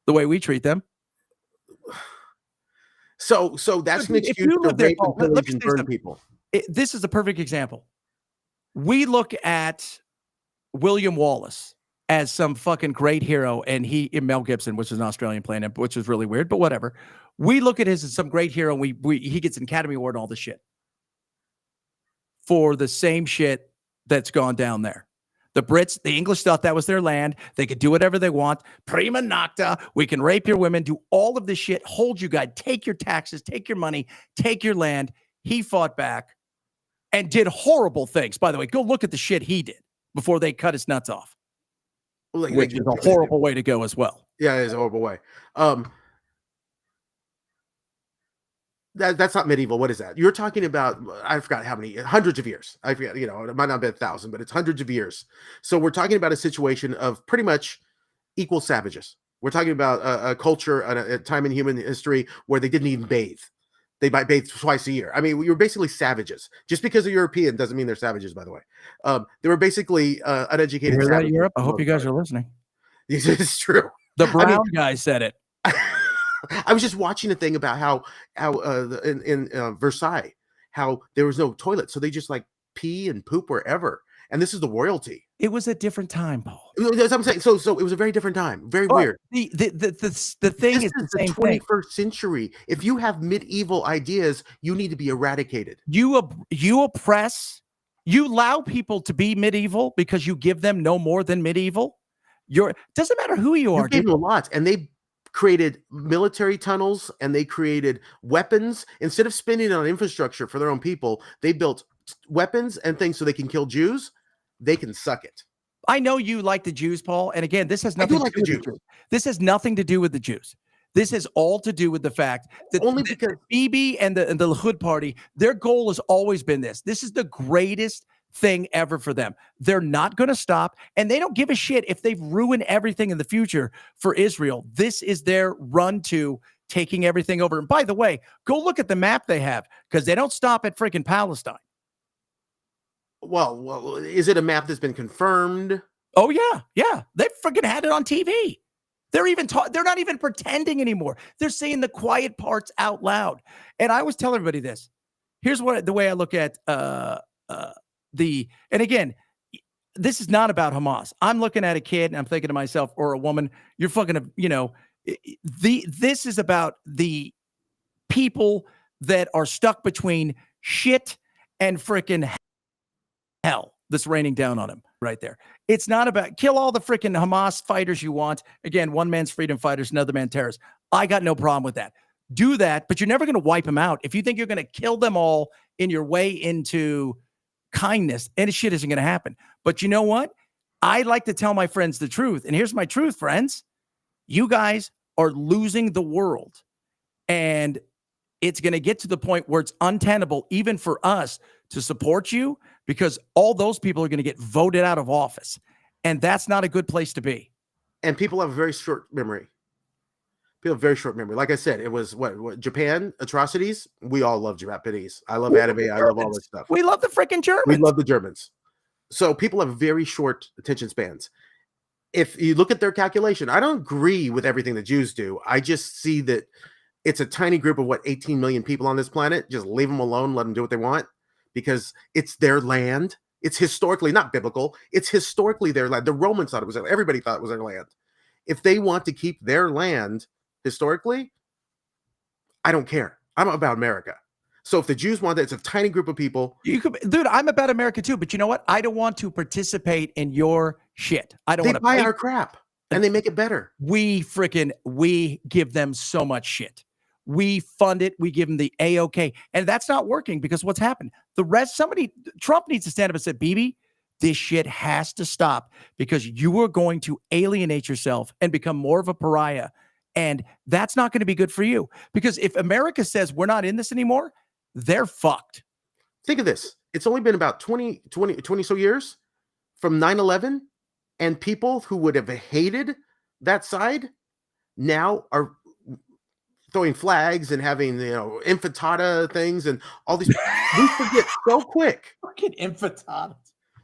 The way we treat them. So that's an excuse to rape and pillage and burn people. This is a perfect example. We look at William Wallace as some fucking great hero, and Mel Gibson, which is an Australian planet, which is really weird, but whatever. We look at his as some great hero, and he gets an Academy Award and all this shit for the same shit that's gone down there. The Brits, the English thought that was their land. They could do whatever they want. Prima nocta. We can rape your women, do all of this shit, hold you guys, take your taxes, take your money, take your land. He fought back and did horrible things. By the way, go look at the shit he did before they cut his nuts off, which is a horrible way to go as well. Yeah, it is a horrible way. That's not medieval. What is that? You're talking about, I forgot how many, hundreds of years. I forget, it might not be 1,000, but it's hundreds of years. So we're talking about a situation of pretty much equal savages. We're talking about a culture, a time in human history where they didn't even bathe. They might bathe twice a year. I mean, you're basically savages. Just because they're European doesn't mean they're savages, by the way. They were basically uneducated savages. That, Europe? I hope you guys are listening. It's true. The brown guy said it. I was just watching a thing about how in Versailles, how there was no toilet, so they just like pee and poop wherever. And this is the royalty. It was a different time, Paul. That's what I'm saying. So it was a very different time. Very weird. The thing is the same 21st century. If you have medieval ideas, you need to be eradicated. You oppress. You allow people to be medieval because you give them no more than medieval. Doesn't matter who you are. You gave them a lot, and they created military tunnels and they created weapons. Instead of spending on infrastructure for their own people, they built weapons and things so they can kill Jews. They can suck it. I know you like the Jews, Paul. And again, this has nothing to do with the Jews. This has nothing to do with the Jews. This has all to do with the fact that only because Bibi and the Likud party, their goal has always been this. This is the greatest thing ever for them. They're not going to stop, and they don't give a shit if they've ruined everything in the future for Israel. This is their run to taking everything over. And by the way, go look at the map they have, because they don't stop at freaking Palestine. Well, is it a map that's been confirmed? Oh yeah. They freaking had it on TV. They're not even pretending anymore. They're saying the quiet parts out loud. And I always tell everybody this. Here's the way I look at and again, this is not about Hamas. I'm looking at a kid and I'm thinking to myself, or a woman, you're fucking, this is about the people that are stuck between shit and freaking hell that's raining down on them right there. It's not about kill all the freaking Hamas fighters you want. Again, one man's freedom fighters, another man terrorists. I got no problem with that. Do that, but you're never going to wipe them out. If you think you're going to kill them all in your way into kindness, and shit isn't going to happen. But you know what? I like to tell my friends the truth. And here's my truth, friends. You guys are losing the world. And it's going to get to the point where it's untenable, even for us, to support you, because all those people are going to get voted out of office. And that's not a good place to be. And people have a very short memory. People have very short memory. Like I said, it was what Japan atrocities. We all love Japanese. I love anime. I love all this stuff. We love the freaking Germans. We love the Germans. So people have very short attention spans. If you look at their calculation, I don't agree with everything the Jews do. I just see that it's a tiny group of 18 million people on this planet. Just leave them alone. Let them do what they want, because it's their land. It's historically not biblical. It's historically their land. The Romans thought it was. Everybody thought it was their land. If they want to keep their land historically, I don't care. I'm about America. So if the Jews want that, it's a tiny group of people. Dude, I'm about America too. But you know what? I don't want to participate in your shit. I don't want to buy our crap and they make it better. We give them so much shit. We fund it. We give them the A-OK. And that's not working, because what's happened? Trump needs to stand up and say, Bibi, this shit has to stop, because you are going to alienate yourself and become more of a pariah. And that's not going to be good for you, because if America says we're not in this anymore, they're fucked. Think of this. It's only been about 20 so years from 9/11, and people who would have hated that side now are throwing flags and having, intifada things and all these. We forget so quick. Fucking intifada.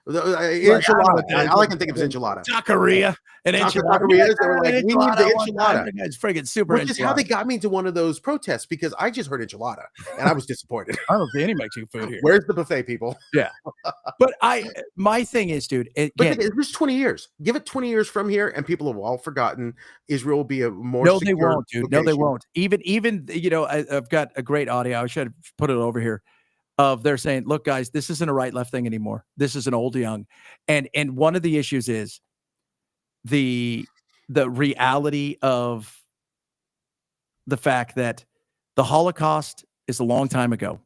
Enchilada. All I can think of is enchilada. Taqueria. And taquerias. They were like, we need the enchilada. It's freaking super. Which is how they got me to one of those protests, because I just heard enchilada and I was disappointed. I don't see any Mexican food here. Where's the buffet, people? Yeah. But my thing is, dude. But it's 20 years. Give it 20 years from here, and people have all forgotten. Israel will be a more No, secure they won't, dude. location. No, they won't. Even I've got a great audio. I should put it over here. Of they're saying, look, guys, this isn't a right-left thing anymore. This is an old-young. And one of the issues is the reality of the fact that the Holocaust is a long time ago.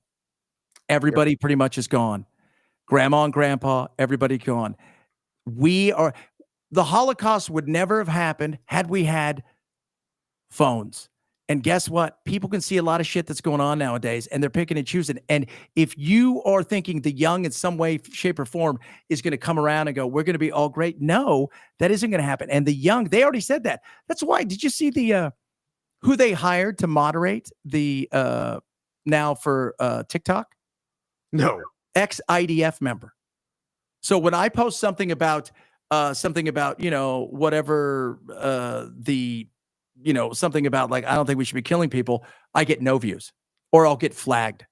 Everybody pretty much is gone. Grandma and grandpa, everybody gone. The Holocaust would never have happened had we had phones. And guess what? People can see a lot of shit that's going on nowadays, and they're picking and choosing. And if you are thinking the young in some way, shape, or form is going to come around and go, we're going to be all great. No, that isn't going to happen. And the young, they already said that. That's why. Did you see who they hired to moderate the now for TikTok? No. Ex-IDF member. So when I post something about something about something about like, I don't think we should be killing people, I get no views, or I'll get flagged.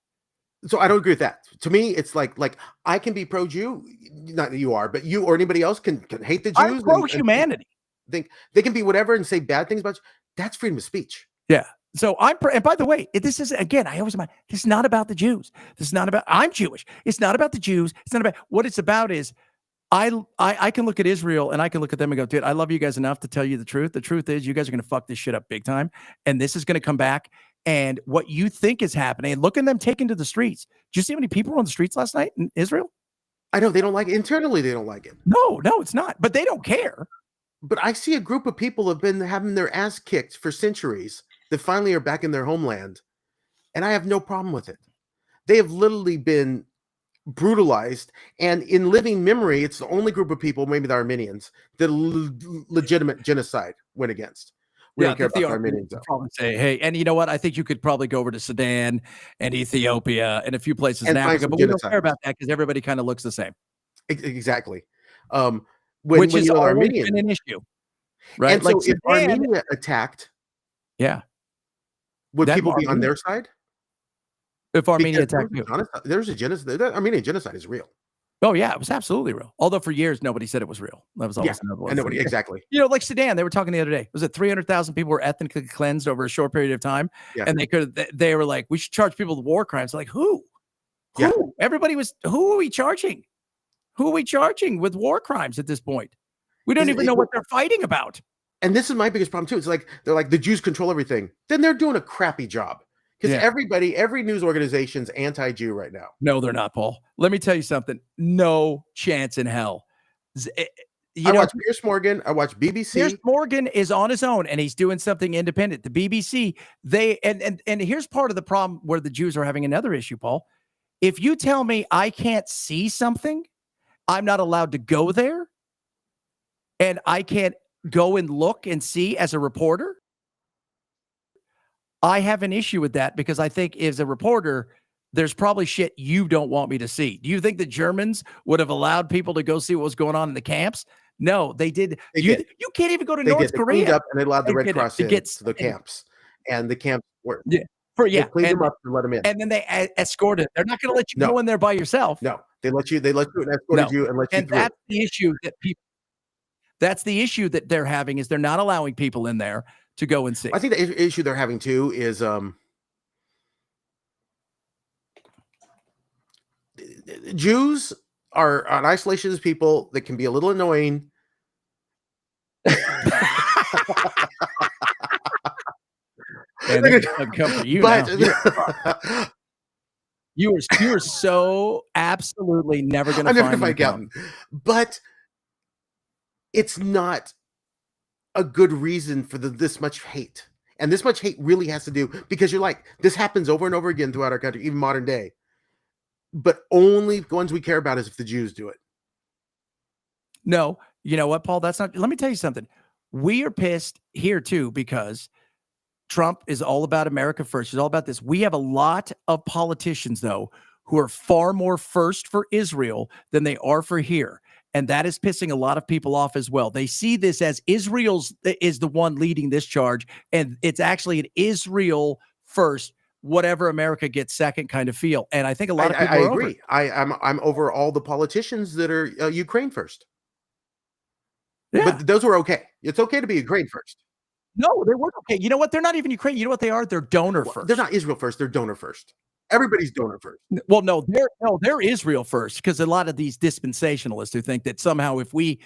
So I don't agree with that. To me, it's like I can be pro-Jew, not that you are, but you or anybody else can hate the Jews. I'm pro-humanity. Think they can be whatever and say bad things about you. That's freedom of speech. Yeah. So and by the way, this is, again, I always remind, this is not about the Jews. This is not about, I'm Jewish. It's not about the Jews. It's not about, what it's about is, I can look at Israel and I can look at them and go, dude, I love you guys enough to tell you the truth. The truth is, you guys are going to fuck this shit up big time. And this is going to come back. And what you think is happening, and look at them taking to the streets. Did you see how many people were on the streets last night in Israel? I know they don't like it. Internally, they don't like it. No, it's not. But they don't care. But I see a group of people have been having their ass kicked for centuries that finally are back in their homeland. And I have no problem with it. They have literally been brutalized, and in living memory, it's the only group of people, maybe the Armenians, that legitimate genocide went against. We don't care about the Armenians. Probably say, hey, and you know what? I think you could probably go over to Sudan and Ethiopia and a few places in Africa, but we don't care about that because everybody kind of looks the same. Exactly. which when has you know the always Armenian. been an issue, right? And Like so if Sudan, Armenia attacked, yeah, would that people be on Armenia, their side? if Armenia Because attacked you. there's a genocide. The Armenian genocide is real. Oh yeah, it was absolutely real. Although for years nobody said it was real. That was always another one. And nobody exactly. You know, like Sudan, they were talking the other day. Was it 300,000 people were ethnically cleansed over a short period of time? Yeah. And they were like, we should charge people with war crimes. Like who? Who? Yeah. Everybody was. Who are we charging? Who are we charging with war crimes at this point? We don't even know what they're fighting about. And this is my biggest problem too. It's like they're like the Jews control everything. Then they're doing a crappy job because every news organization's anti-Jew right now. No, they're not, Paul. Let me tell you something. No chance in hell. I watch Piers Morgan. I watch BBC. Piers Morgan is on his own and he's doing something independent. The BBC, and here's part of the problem where the Jews are having another issue, Paul. If you tell me I can't see something, I'm not allowed to go there, and I can't go and look and see as a reporter, I have an issue with that because I think as a reporter, there's probably shit you don't want me to see. Do you think the Germans would have allowed people to go see what was going on in the camps? No, they did. You can't even go to North Korea. They cleaned up and they allowed the Red Cross in to the camps, and the camps were they cleaned them up and let them in, and then they escorted. They're not going to let you go in there by yourself. No, they let you and escorted you and let you through. That's the issue that people. That's the issue that they're having is they're not allowing people in there to go and see. I think the issue they're having too is Jews are an isolationist people that can be a little annoying. And they come for you but now. You are so absolutely never going to find out. But it's not a good reason for this much hate. And this much hate really has to do because you're like, this happens over and over again throughout our country, even modern day. But only the ones we care about is if the Jews do it. No, you know what, Paul? That's not. Let me tell you something. We are pissed here too because Trump is all about America first. He's all about this. We have a lot of politicians, though, who are far more first for Israel than they are for here. And that is pissing a lot of people off as well. They see this as Israel's is the one leading this charge. And it's actually an Israel first, whatever America gets second kind of feel. And I think a lot of people I agree. I'm over all the politicians that are Ukraine first. Yeah. But those were okay. It's okay to be Ukraine first. No, they weren't okay. You know what? They're not even Ukraine. You know what they are? They're donor first. They're not Israel first. They're donor first. Everybody's donor first. Well, no, they're Israel first because a lot of these dispensationalists who think that somehow if we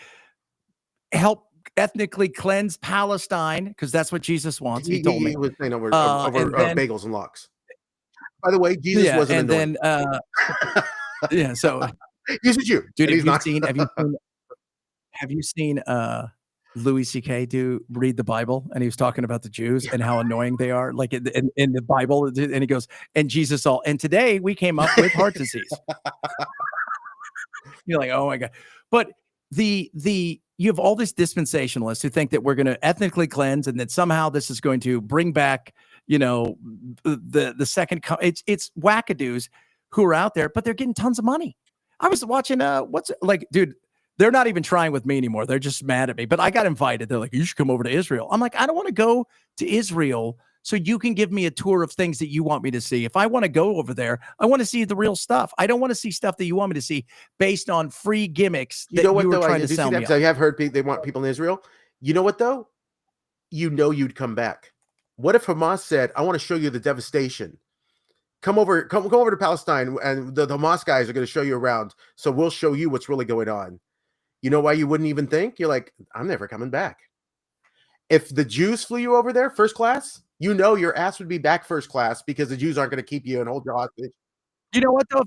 help ethnically cleanse Palestine, because that's what Jesus wants. He told me. He was saying over bagels and lox. By the way, Jesus wasn't. And then, so he's a Jew, dude. Have you seen Louis C.K. read the Bible, and he was talking about the Jews and how annoying they are, like in the Bible, and he goes, and Jesus and today we came up with heart disease. You're like, oh my God. But you have all these dispensationalists who think that we're going to ethnically cleanse and that somehow this is going to bring back, the second, it's wackadoos who are out there, but they're getting tons of money. I was watching, dude, they're not even trying with me anymore. They're just mad at me. But I got invited. They're like, you should come over to Israel. I'm like, I don't want to go to Israel so you can give me a tour of things that you want me to see. If I want to go over there, I want to see the real stuff. I don't want to see stuff that you want me to see based on free gimmicks that you were trying to sell me. I have heard they want people in Israel. You know what, though? You'd come back. What if Hamas said, I want to show you the devastation. Come over to Palestine, and the Hamas guys are going to show you around. So we'll show you what's really going on. You know why you wouldn't even think? You're like, I'm never coming back. If the Jews flew you over there first class, your ass would be back first class because the Jews aren't going to keep you and hold you hostage. You know what though?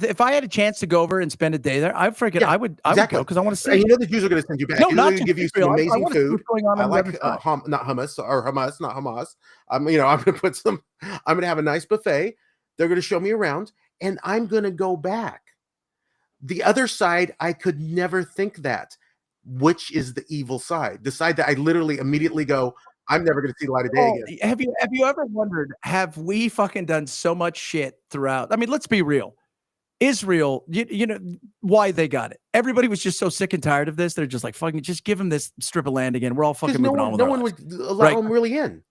If I had a chance to go over and spend a day there, I would go because I want to see. And the Jews are going to send you back. No, not to give you some amazing food. I like not hummus or Hamas, not Hamas. I'm going to have a nice buffet. They're going to show me around, and I'm going to go back. The other side, I could never think that. Which is the evil side? The side that I literally immediately go, I'm never going to see the light of day again. Have you ever wondered, have we fucking done so much shit throughout? I mean, let's be real. Israel, you know why they got it. Everybody was just so sick and tired of this. They're just like, fucking, just give them this strip of land again. We're all fucking moving on with our lives. No one would allow them really in.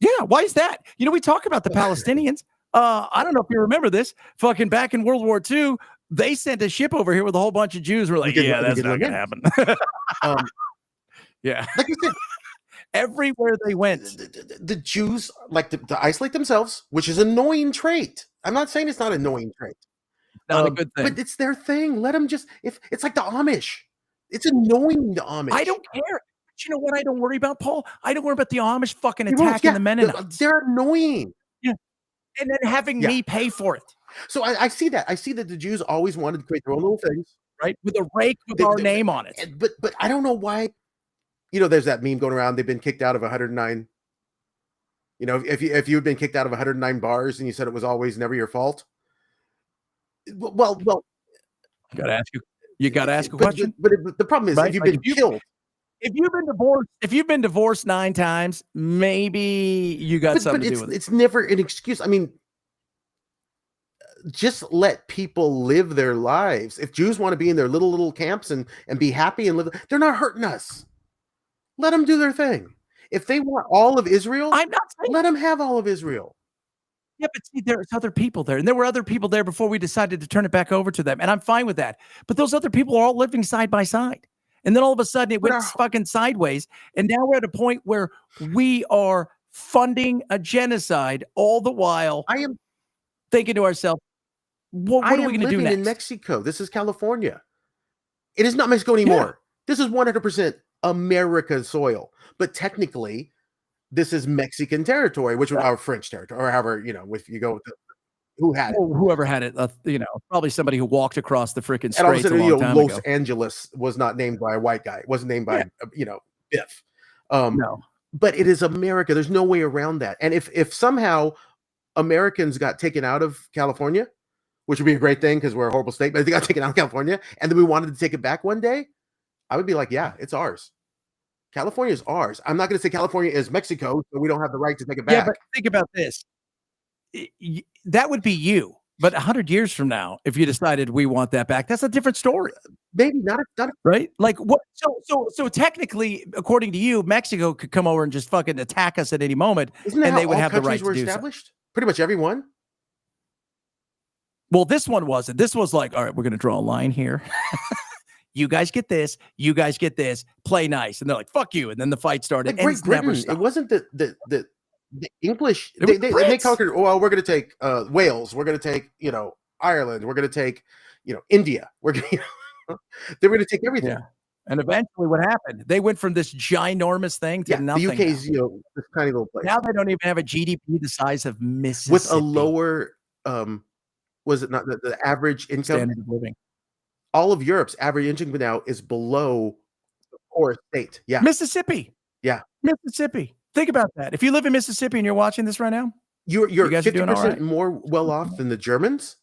Yeah, why is that? You know, we talk about the Palestinians. I don't know if you remember this. Fucking back in World War II, they sent a ship over here with a whole bunch of Jews. We're like, yeah, that's not going to happen. Yeah. Like you said, everywhere they went. The Jews like to isolate themselves, which is an annoying trait. I'm not saying it's not an annoying trait. Not a good thing. But it's their thing. Let them just, if it's like the Amish. It's annoying, the Amish. I don't care. But you know what I don't worry about, Paul? I don't worry about the Amish fucking attacking the Mennonites. They're annoying. Yeah. And then having me pay for it. So I see that. I see that the Jews always wanted to create their own little things. Right? With a rake with our name on it. But I don't know why. You know, there's that meme going around. They've been kicked out of 109. You know, if you had been kicked out of 109 bars and you said it was always never your fault. Well. You got to ask a question. But the problem is, if you've been killed. If you've been divorced 9 times, maybe you got something to do with it. It's never an excuse. I mean, just let people live their lives. If Jews want to be in their little camps and be happy and live, they're not hurting us. Let them do their thing. If they want all of Israel, I'm not saying, let them have all of Israel. Yeah, but see, there's other people there, and there were other people there before we decided to turn it back over to them, and I'm fine with that. But those other people are all living side by side, and then all of a sudden it went fucking sideways, and now we're at a point where we are funding a genocide, all the while I am thinking to ourselves, what are we going to do next? In Mexico. This is California. It is not Mexico anymore. Yeah. This is 100% America's soil. But technically, this is Mexican territory, which was our French territory, or however, you know, if you go with whoever had it, you know, probably somebody who walked across the freaking straits a long time Los ago. Angeles was not named by a white guy. It wasn't named by, you know, Biff. No. But it is America. There's no way around that. And if somehow Americans got taken out of California, which would be a great thing because we're a horrible state, but if they got taken out of California and then we wanted to take it back one day, I would be like, yeah, it's ours. California is ours. I'm not going to say California is Mexico, so we don't have the right to take it back. Yeah, but think about this. That would be you. But 100 years from now, if you decided we want that back, that's a different story. Maybe not right? Like what? So technically, according to you, Mexico could come over and just fucking attack us at any moment, and they would have the right to do so. Pretty much everyone. Well, this one wasn't. This was like, all right, we're going to draw a line here. You guys get this. You guys get this. Play nice, and they're like, "Fuck you!" And then the fight started. Like Great Britain, it wasn't the English. They conquered. Well, we're going to take Wales. We're going to take Ireland. We're going to take India. We're going they were going to take everything. Yeah. And eventually, what happened? They went from this ginormous thing to nothing. The UK's this tiny little place. Now they don't even have a GDP the size of Mississippi with a lower. Was it not the average income? Standard of living. All of Europe's average income now is below the poorest state. Yeah. Mississippi. Yeah. Mississippi. Think about that. If you live in Mississippi and you're watching this right now, you're 50% more well off than the Germans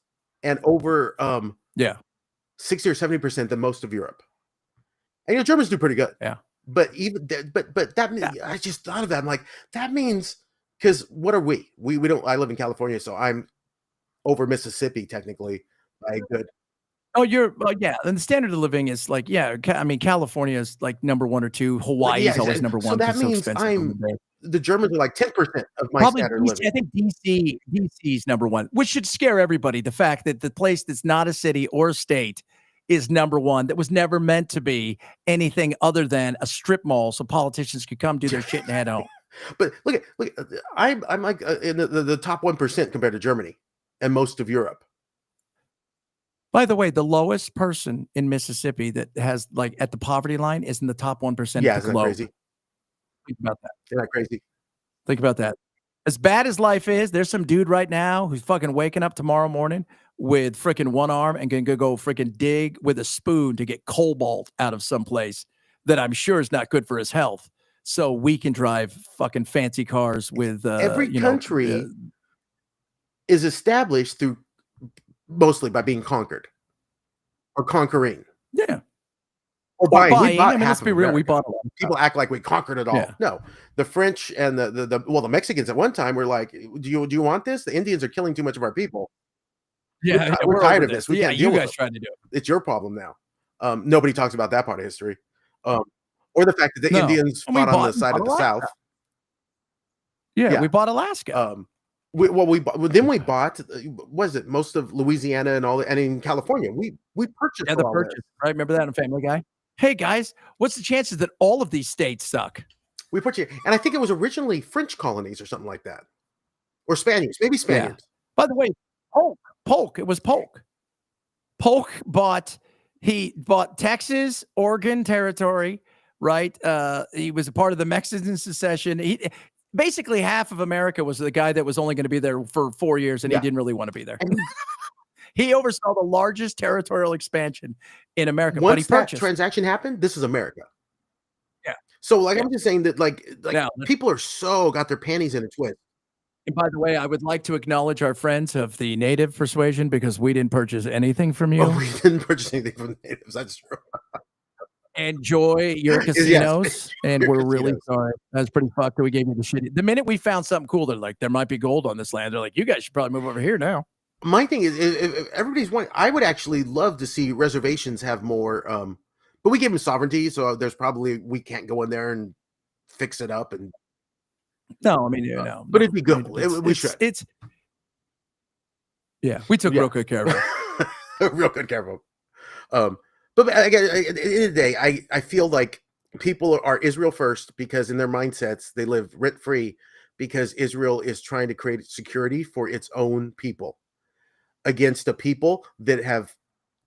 and over 60 or 70% than most of Europe. And Germans do pretty good. Yeah. But that means I just thought of that. I'm like, that means because what are we? We don't I live in California, so I'm over Mississippi technically by a good. Oh, you're and the standard of living is like, I mean, California is like number 1 or 2. Hawaii is always number 1. So that means the Germans are like 10% of my standard of living. I think DC is number 1, which should scare everybody. The fact that the place that's not a city or a state is number 1, that was never meant to be anything other than a strip mall so politicians could come do their shit and head home. But look, I'm like in the top 1% compared to Germany and most of Europe. By the way, the lowest person in Mississippi that has like at the poverty line is in the top 1%. Yeah, isn't that crazy? Think about that. Isn't that crazy? Think about that. As bad as life is, there's some dude right now who's fucking waking up tomorrow morning with freaking one arm and gonna go freaking dig with a spoon to get cobalt out of someplace that I'm sure is not good for his health. So we can drive fucking fancy cars with every country is established through mostly by being conquered or conquering. Yeah. Or buying. I mean, let's be real. We bought a lot. People act like we conquered it all. Yeah. No, the French and the Mexicans at one time were like, do you want this? The Indians are killing too much of our people. Yeah, we're tired of this. We yeah, can't deal you with guys it. tried to do it. It's your problem now. Nobody talks about that part of history. Um, or the fact that the No, Indians and fought on the side of the Alaska. South. Yeah, Yeah. we bought Alaska. Then we bought, was it most of Louisiana and all, and in California, we purchased Yeah, a the lot of purchase, this. right? Remember that in Family Guy? Hey guys, what's the chances that all of these states suck? We purchased, and I think it was originally French colonies or something like that, or Spaniards, maybe Yeah. Spaniards. By the way, Polk, it was Polk. Polk he bought Texas, Oregon territory, right? He was a part of the Mexican secession. Basically half of America was the guy that was only going to be there for 4 years, and he didn't really want to be there. He oversaw the largest territorial expansion in America. Once that transaction happened, this is America. Yeah. So, like, I'm just saying that, like now, people are so got their panties in a twist. And by the way, I would like to acknowledge our friends of the native persuasion because we didn't purchase anything from you. Oh, we didn't purchase anything from the natives. That's true. Enjoy your casinos, yes, and your we're casinos. really sorry. That's pretty fucked that we gave you the shitty. The minute we found something cool, they're like, there might be gold on this land. They're like, you guys should probably move over here now. My thing is, if everybody's wanting, I would actually love to see reservations have more, but we gave them sovereignty, so there's probably, we can't go in there and fix it up. And no, I mean, no, but it'd be good. We should. Yeah, we took real good care of it. Real good care of them. But again, at the end of the day, I feel like people are Israel first because in their mindsets they live rent free because Israel is trying to create security for its own people against a people that have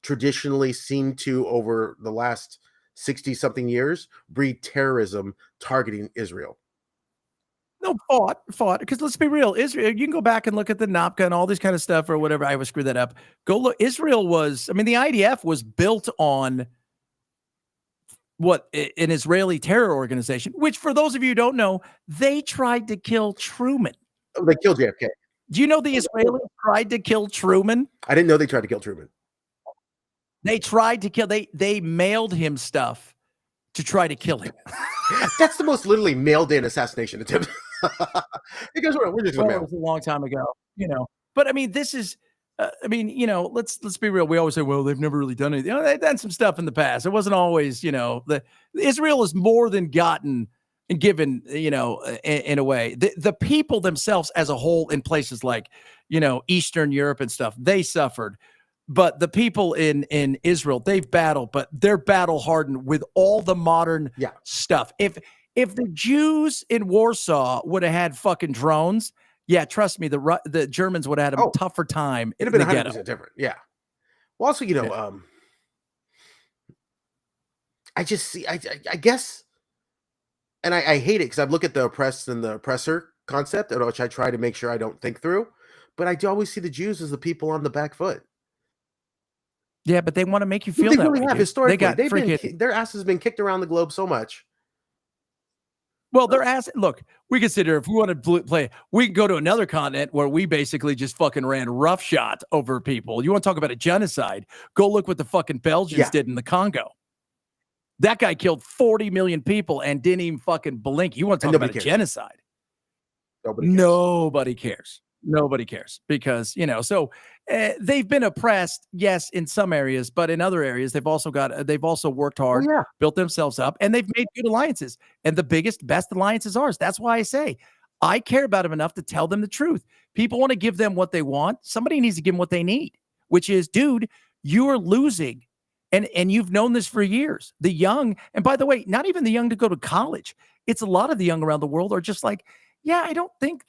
traditionally seemed to, over the last 60 something years, breed terrorism targeting Israel. No, fought. Because let's be real, Israel. You can go back and look at the Napka and all this kind of stuff or whatever. I would screw that up. Go look. Israel was. I mean, the IDF was built on what an Israeli terror organization. Which, for those of you who don't know, they tried to kill Truman. Oh, they killed JFK. Do you know the Israelis tried to kill Truman? I didn't know they tried to kill Truman. They tried to kill. They mailed him stuff to try to kill him. That's the most literally mailed-in assassination attempt. Because we're just it was a long time ago, But I mean, this is, let's be real. We always say, well, they've never really done anything. They've done some stuff in the past. It wasn't always, Israel has more than gotten and given, in a way. The people themselves as a whole in places like, Eastern Europe and stuff, they suffered. But the people in Israel, they've battled, but they're battle hardened with all the modern stuff. If the Jews in Warsaw would have had fucking drones, yeah, trust me, the Germans would have had a tougher time. It'd have been 100% different. Yeah. Well, also, I just see, I guess, and I hate it because I look at the oppressed and the oppressor concept, which I try to make sure I don't think through, but I do always see the Jews as the people on the back foot. Yeah, but they want to make you feel that way. Historically, their ass has been kicked around the globe so much. Well, their ass. Look, we consider if we want to play, we can go to another continent where we basically just fucking ran roughshod over people. You want to talk about a genocide? Go look what the fucking Belgians did in the Congo. That guy killed 40 million people and didn't even fucking blink. You want to talk about a genocide? Nobody cares. Nobody cares because, so they've been oppressed, yes, in some areas, but in other areas, they've also worked hard, built themselves up, and they've made good alliances. And the best alliance is ours. That's why I say I care about them enough to tell them the truth. People want to give them what they want. Somebody needs to give them what they need, which is, dude, you are losing. And you've known this for years. The young, and by the way, not even the young to go to college. It's a lot of the young around the world are just like, yeah, I don't think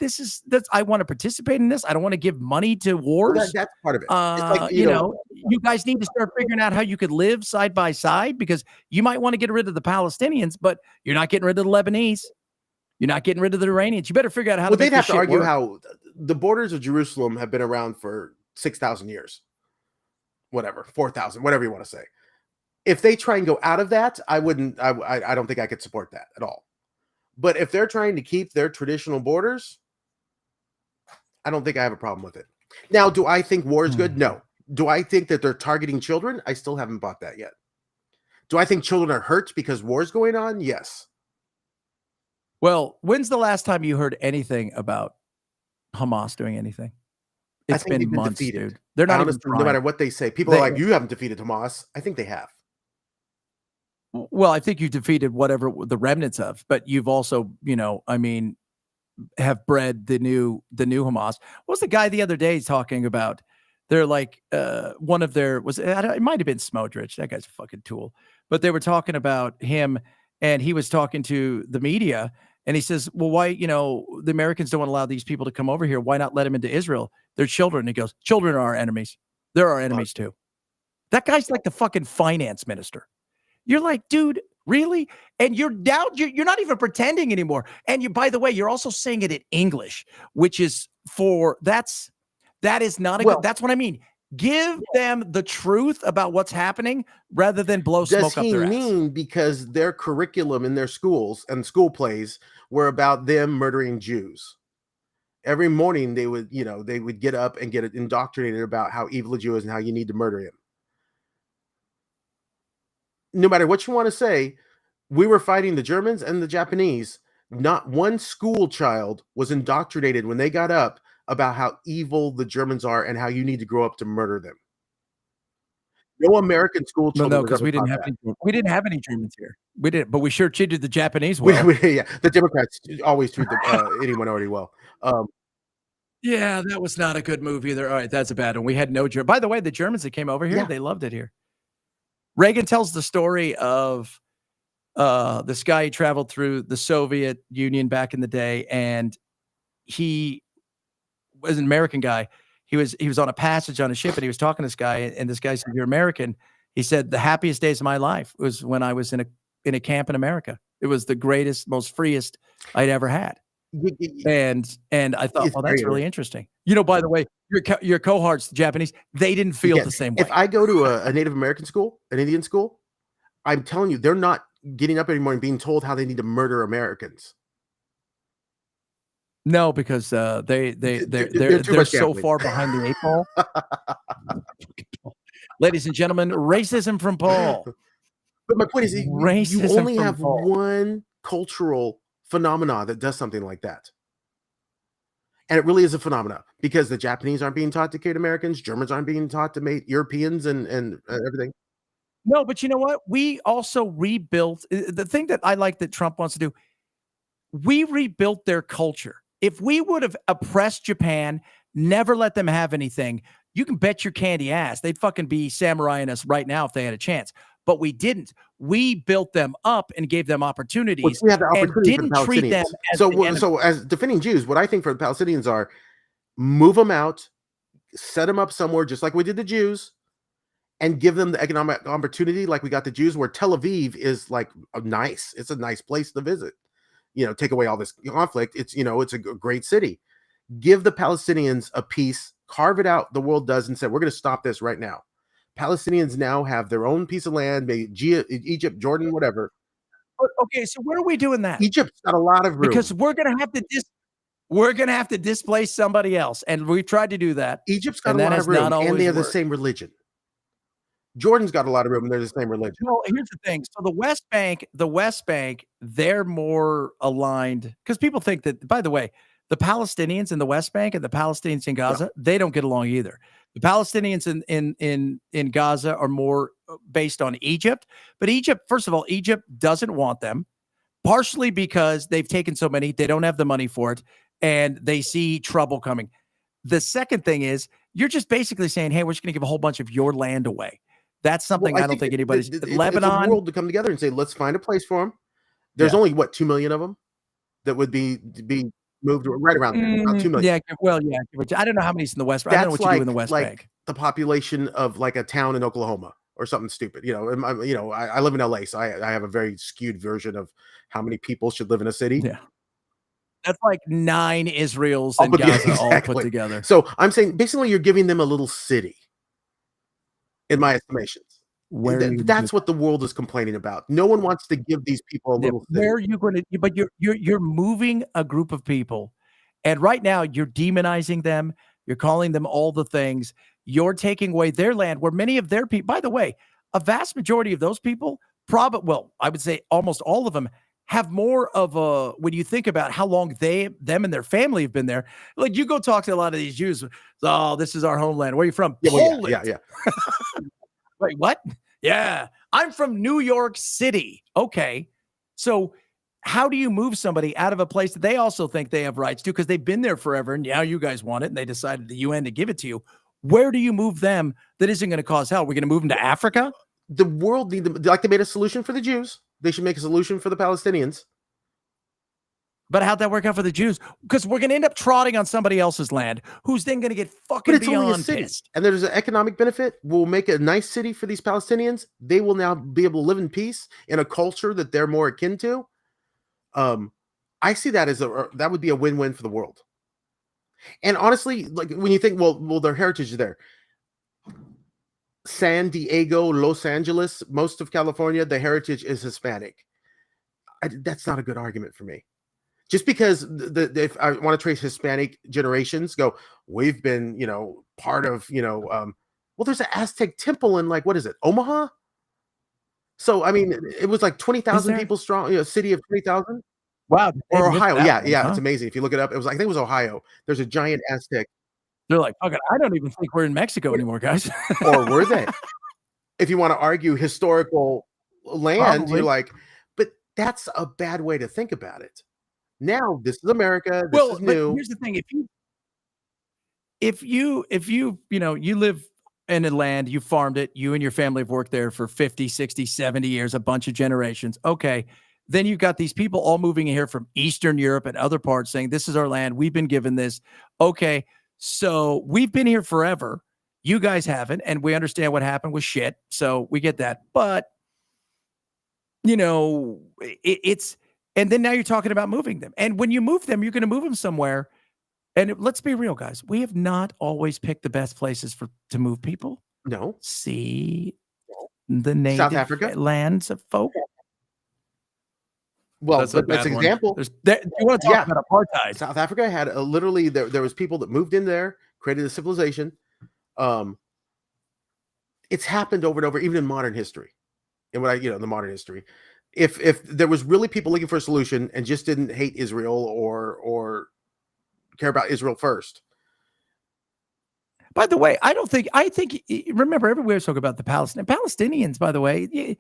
I want to participate in this. I don't want to give money to wars. Well, that's part of it. It's like, you guys need to start figuring out how you could live side by side because you might want to get rid of the Palestinians, but you're not getting rid of the Lebanese. You're not getting rid of the Iranians. You better figure out how to make this shit work. They'd have to argue how the borders of Jerusalem have been around for 6,000 years. Whatever, 4,000, whatever you want to say. If they try and go out of that, I don't think I could support that at all. But if they're trying to keep their traditional borders, I don't think I have a problem with it. Now, do I think war is good? No. Do I think that they're targeting children? I still haven't bought that yet. Do I think children are hurt because war is going on? Yes. Well, when's the last time you heard anything about Hamas doing anything? It's been months, dude. They're not even Honestly, no trying. matter what they say, people are like, "You haven't defeated Hamas." I think they have. Well, I think you defeated whatever the remnants of, but you've also, I mean, have bred the new Hamas. What was the guy the other day talking about? They're like, one of their it might have been Smodrich. That guy's a fucking tool. But they were talking about him, and he was talking to the media, and he says, well, why, the Americans don't allow these people to come over here. Why not let them into Israel? They're children. And he goes, children are our enemies. They're our enemies too. That guy's like the fucking finance minister. You're like, dude, really? And you're not even pretending anymore. And by the way, you're also saying it in English, which is that is not a good, that's what I mean. Give them the truth about what's happening rather than blow smoke up their ass. Does he mean because their curriculum in their schools and school plays were about them murdering Jews? Every morning they would get up and get indoctrinated about how evil a Jew is and how you need to murder him. No matter what you want to say, we were fighting the Germans and the Japanese. Not one school child was indoctrinated when they got up about how evil the Germans are and how you need to grow up to murder them. No American school children. No, because we didn't have any Germans here. We didn't, but we sure treated the Japanese well. Yeah, the Democrats always treat any minority well. Yeah, that was not a good move either. All right, that's a bad one. We had no German. By the way, the Germans that came over here, they loved it here. Reagan tells the story of this guy who traveled through the Soviet Union back in the day, and he was an American guy. He was on a passage on a ship, and he was talking to this guy, and this guy said, "You're American." He said, "The happiest days of my life was when I was in a camp in America. It was the greatest, most freest I'd ever had." And I thought, well, that's really interesting. By the way, your cohorts, the Japanese, they didn't feel the same way. If I go to a Native American school, an Indian school, I'm telling you, they're not getting up anymore and being told how they need to murder Americans. No, because they're so far behind the 8 ball. Ladies and gentlemen, racism from Paul. But my point is, you only have one cultural phenomena that does something like that. And it really is a phenomena because the Japanese aren't being taught to hate Americans, Germans aren't being taught to hate Europeans and everything. No, but you know what? We also rebuilt the thing that I like that Trump wants to do. We rebuilt their culture. If we would have oppressed Japan, never let them have anything, you can bet your candy ass they'd fucking be samuraiing us right now if they had a chance. But we didn't. We built them up and gave them opportunities. We had the opportunity and didn't treat them as so as defending Jews, what I think for the Palestinians are move them out, set them up somewhere just like we did the Jews, and give them the economic opportunity like we got the Jews, where Tel Aviv is like it's a nice place to visit. Take away all this conflict. It's a great city. Give the Palestinians a piece, carve it out. The world does, and say, we're going to stop this right now. Palestinians now have their own piece of land, maybe Egypt, Jordan, whatever. Okay, so where are we doing that? Egypt's got a lot of room because we're going to have to displace somebody else, and we've tried to do that. Egypt's got a lot of room, and they have the same religion. Jordan's got a lot of room, and they're the same religion. Well, here's the thing. So the West Bank, they're more aligned because people think that, by the way, the Palestinians in the West Bank and the Palestinians in Gaza, they don't get along either. The Palestinians in Gaza are more based on Egypt, but first of all, Egypt doesn't want them, partially because they've taken so many, they don't have the money for it, and they see trouble coming. The second thing is, you're just basically saying, hey, we're just going to give a whole bunch of your land away. That's something I don't think anybody's. Lebanon, it's a world to come together and say, let's find a place for them. There's only 2 million of them that would be moved right around there. About 2 million. Yeah, well, yeah. I don't know how many's in the West. I don't know what you do in the West Bank. The population of like a town in Oklahoma or something stupid. I live in LA, so I have a very skewed version of how many people should live in a city. Yeah. That's like 9 Israels and Gaza all put together. So I'm saying basically you're giving them a little city. In my estimations, that's what the world is complaining about. No one wants to give these people a little thing. Where are you going to? But you're moving a group of people, and right now you're demonizing them. You're calling them all the things. You're taking away their land, where many of their people. By the way, a vast majority of those people, I would say almost all of them, have more of a, when you think about how long them and their family have been there, like you go talk to a lot of these Jews. Oh, this is our homeland. Where are you from? Yeah, well, Poland. yeah. Wait, what? Yeah, I'm from New York City. Okay. So how do you move somebody out of a place that they also think they have rights to because they've been there forever and now you guys want it and they decided the UN to give it to you? Where do you move them that isn't going to cause hell? We're going to move them to Africa? The world need them, like they made a solution for the Jews. They should make a solution for the Palestinians. But how'd that work out for the Jews? Because we're going to end up trotting on somebody else's land, who's then going to get fucking beyond pissed. And there's an economic benefit. We'll make a nice city for these Palestinians. They will now be able to live in peace in a culture that they're more akin to. I see that as that would be a win-win for the world. And honestly, like when you think, well, their heritage is there. San Diego, Los Angeles, most of California, the heritage is Hispanic. That's not a good argument for me. Just because if I want to trace Hispanic generations, we've been, part of, well, there's an Aztec temple in what is it, Omaha? So, I mean, it was like 20,000 people strong, city of 20,000. Wow. Or Ohio. Yeah. It's amazing. If you look it up, I think it was Ohio. There's a giant Aztec. They're like, okay, I don't even think we're in Mexico anymore, guys. Or were they? If you want to argue historical land, you're like, but that's a bad way to think about it. Now this is America. This is new. But here's the thing: if you you live in a land, you farmed it, you and your family have worked there for 50, 60, 70 years, a bunch of generations. Okay. Then you've got these people all moving in here from Eastern Europe and other parts saying, this is our land. We've been given this. Okay. So we've been here forever. You guys haven't. And we understand what happened with shit. So we get that. But, it's, and then now you're talking about moving them. And when you move them, you're going to move them somewhere. And let's be real, guys. We have not always picked the best places to move people. No. See the native South Africa lands of folk. Well, that's an example. You want to talk about apartheid? South Africa had literally there was people that moved in there, created a civilization. It's happened over and over, even in modern history. And in the modern history, if there was really people looking for a solution and just didn't hate Israel or care about Israel first. By the way, I think remember everywhere talk about the Palestinians, by the way,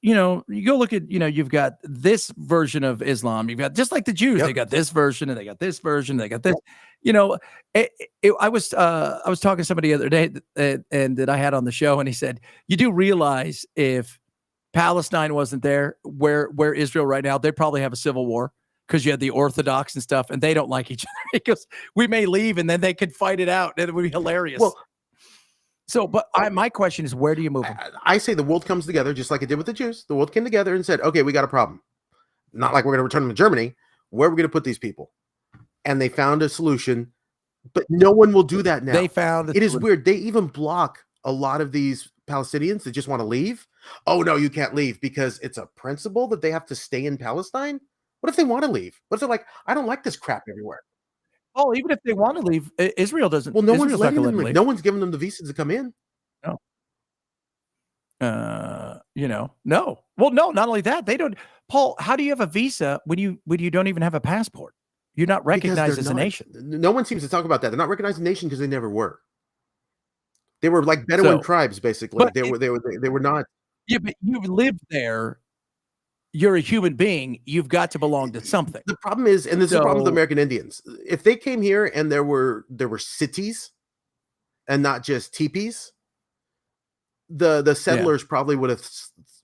you go look at, you've got this version of Islam, you've got just like the Jews, They got this version and they got this version, they got this, I was talking to somebody the other day and that I had on the show, and he said, you do realize if Palestine wasn't there, where Israel right now, they'd probably have a civil war. Because you had the Orthodox and stuff, and they don't like each other. Because we may leave, and then they could fight it out, and it would be hilarious. Well, so, but my question is, where do you move them? I say the world comes together, just like it did with the Jews. The world came together and said, "Okay, we got a problem. Not like we're going to return them to Germany. Where are we going to put these people?" And they found a solution, but no one will do that now. They found it is weird. They even block a lot of these Palestinians that just want to leave. Oh no, you can't leave because it's a principle that they have to stay in Palestine. What if they want to leave? What if they're like, I don't like this crap everywhere? Oh, even if they want to leave, Israel doesn't. Well, no one's letting them leave. No one's giving them the visas to come in. No. No. Well, no, not only that, they don't. Paul, how do you have a visa when you don't even have a passport? You're not recognized as a nation. No one seems to talk about that. They're not recognized as a nation because they never were. They were like Bedouin tribes, basically. They were not. Yeah, but you've lived there. You're a human being. You've got to belong to something. The problem is, and this is the problem with American Indians. If they came here and there were cities and not just teepees, the settlers probably would have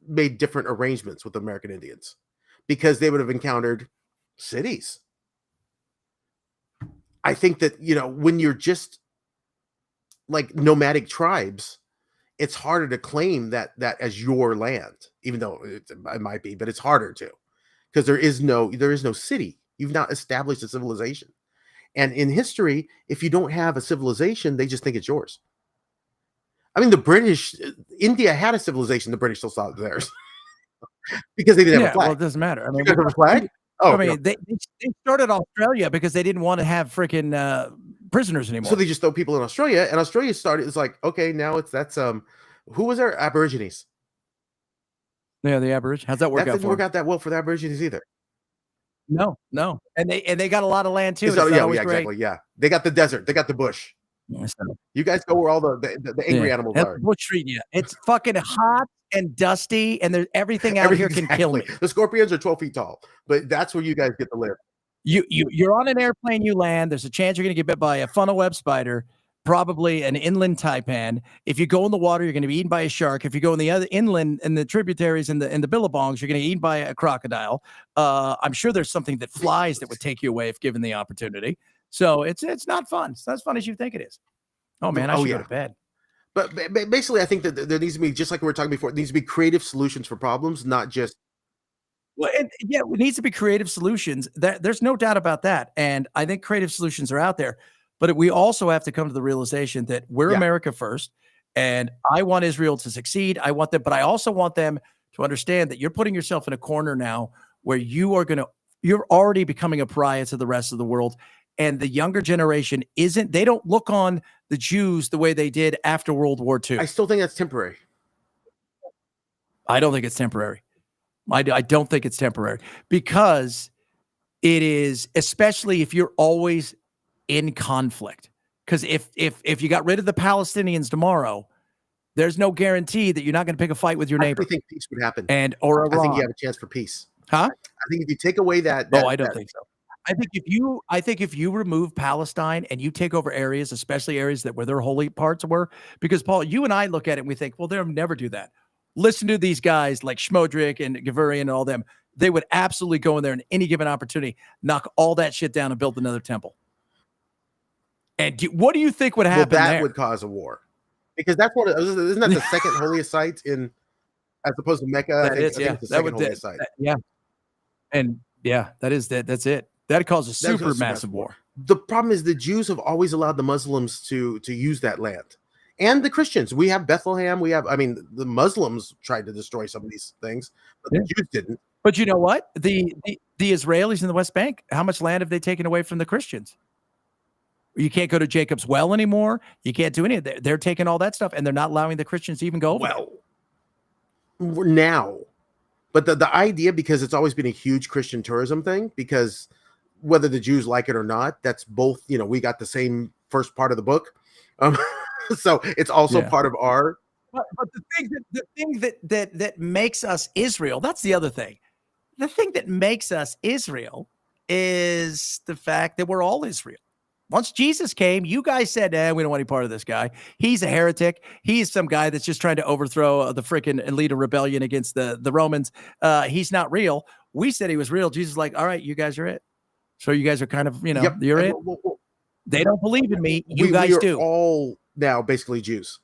made different arrangements with American Indians because they would have encountered cities. I think that, when you're just like nomadic tribes, it's harder to claim that as your land, even though it might be, but it's harder to, because there is no city. You've not established a civilization. And in history, if you don't have a civilization, they just think it's yours. I mean, the British, India had a civilization. The British still saw it theirs because they didn't have a flag. Well, it doesn't matter. I mean, have a flag? Oh, I mean, they started Australia because they didn't want to have freaking prisoners anymore. So they just throw people in Australia, and Australia started. It's like, okay, now that's who was our Aborigines? Yeah, the Aborigines. How's that work That out didn't for work them? out that well for the Aborigines either. No, no. And they got a lot of land too. So, It's not always great. exactly. Yeah, they got the desert. They got the bush. Yeah, so, You guys go where all the angry animals that's are. the bush treating you. It's fucking hot and dusty, and there's everything out here can kill me. The scorpions are 12 feet tall, but that's where you guys get to live. You're on an airplane, you land. There's a chance you're going to get bit by a funnel web spider, probably an inland taipan. If you go in the water, you're going to be eaten by a shark. If you go in the other inland and the tributaries and the billabongs, you're going to be eaten by a crocodile. I'm sure there's something that flies that would take you away if given the opportunity. So it's not fun. It's not as fun as you think it is. Oh man, I should go to bed. But basically, I think that there needs to be, just like we were talking before, it needs to be creative solutions for problems, not just. Well, and yeah, it needs to be creative solutions. There's no doubt about that. And I think creative solutions are out there. But we also have to come to the realization that we're America first. And I want Israel to succeed. I want them, but I also want them to understand that you're putting yourself in a corner now where you're already becoming a pariah to the rest of the world. And the younger generation they don't look on the Jews the way they did after World War II. I still think that's temporary. I don't think it's temporary. I don't think it's temporary because it is, especially if you're always in conflict. Because if you got rid of the Palestinians tomorrow, there's no guarantee that you're not going to pick a fight with your neighbor. I think peace would happen. Or Iran. I think you have a chance for peace. Huh? I think if you take away that I don't think so. I think if you remove Palestine and you take over areas, especially areas where their holy parts were, because Paul, you and I look at it and we think, well, they'll never do that. Listen to these guys like Schmodrick and Gavurian and all them. They would absolutely go in there in any given opportunity, knock all that shit down and build another temple. And what do you think would happen that there? Would cause a war. Because that's isn't that the second holiest site as opposed to Mecca? I think it's the second holiest site. Yeah. And yeah, that's it. That'd cause a super massive war. The problem is the Jews have always allowed the Muslims to use that land. And the Christians. We have Bethlehem. The Muslims tried to destroy some of these things, but the Jews didn't. But you know what? The Israelis in the West Bank, how much land have they taken away from the Christians? You can't go to Jacob's Well anymore. You can't do any of that. They're taking all that stuff, and they're not allowing the Christians to even go over there. Now. But the idea, because it's always been a huge Christian tourism thing, because whether the Jews like it or not, that's both, we got the same first part of the book. So it's also part of our. But the thing that makes us Israel, that's the other thing. The thing that makes us Israel is the fact that we're all Israel. Once Jesus came, you guys said, we don't want any part of this guy. He's a heretic. He's some guy that's just trying to overthrow the freaking and lead a rebellion against the Romans. He's not real. We said he was real. Jesus is like, all right, you guys are it. So you guys are kind of, you're it. They don't believe in me. You guys do. All now basically Jews,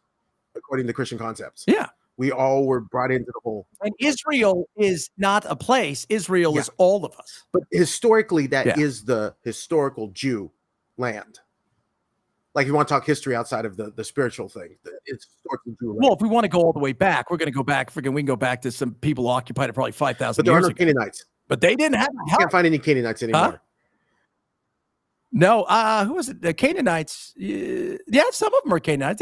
according to Christian concepts. Yeah. We all were brought into the whole. And Israel is not a place. Israel is all of us. But historically, that is the historical Jew land. Like, if you want to talk history outside of the spiritual thing, it's historical Jew land. Well, if we want to go all the way back, we're going to go back. We can go back to some people occupied it probably 5,000 years ago. But there are no Canaanites. But they didn't have. You can't find any Canaanites anymore. Huh? No, who was it? The Canaanites. Yeah, some of them are Canaanites.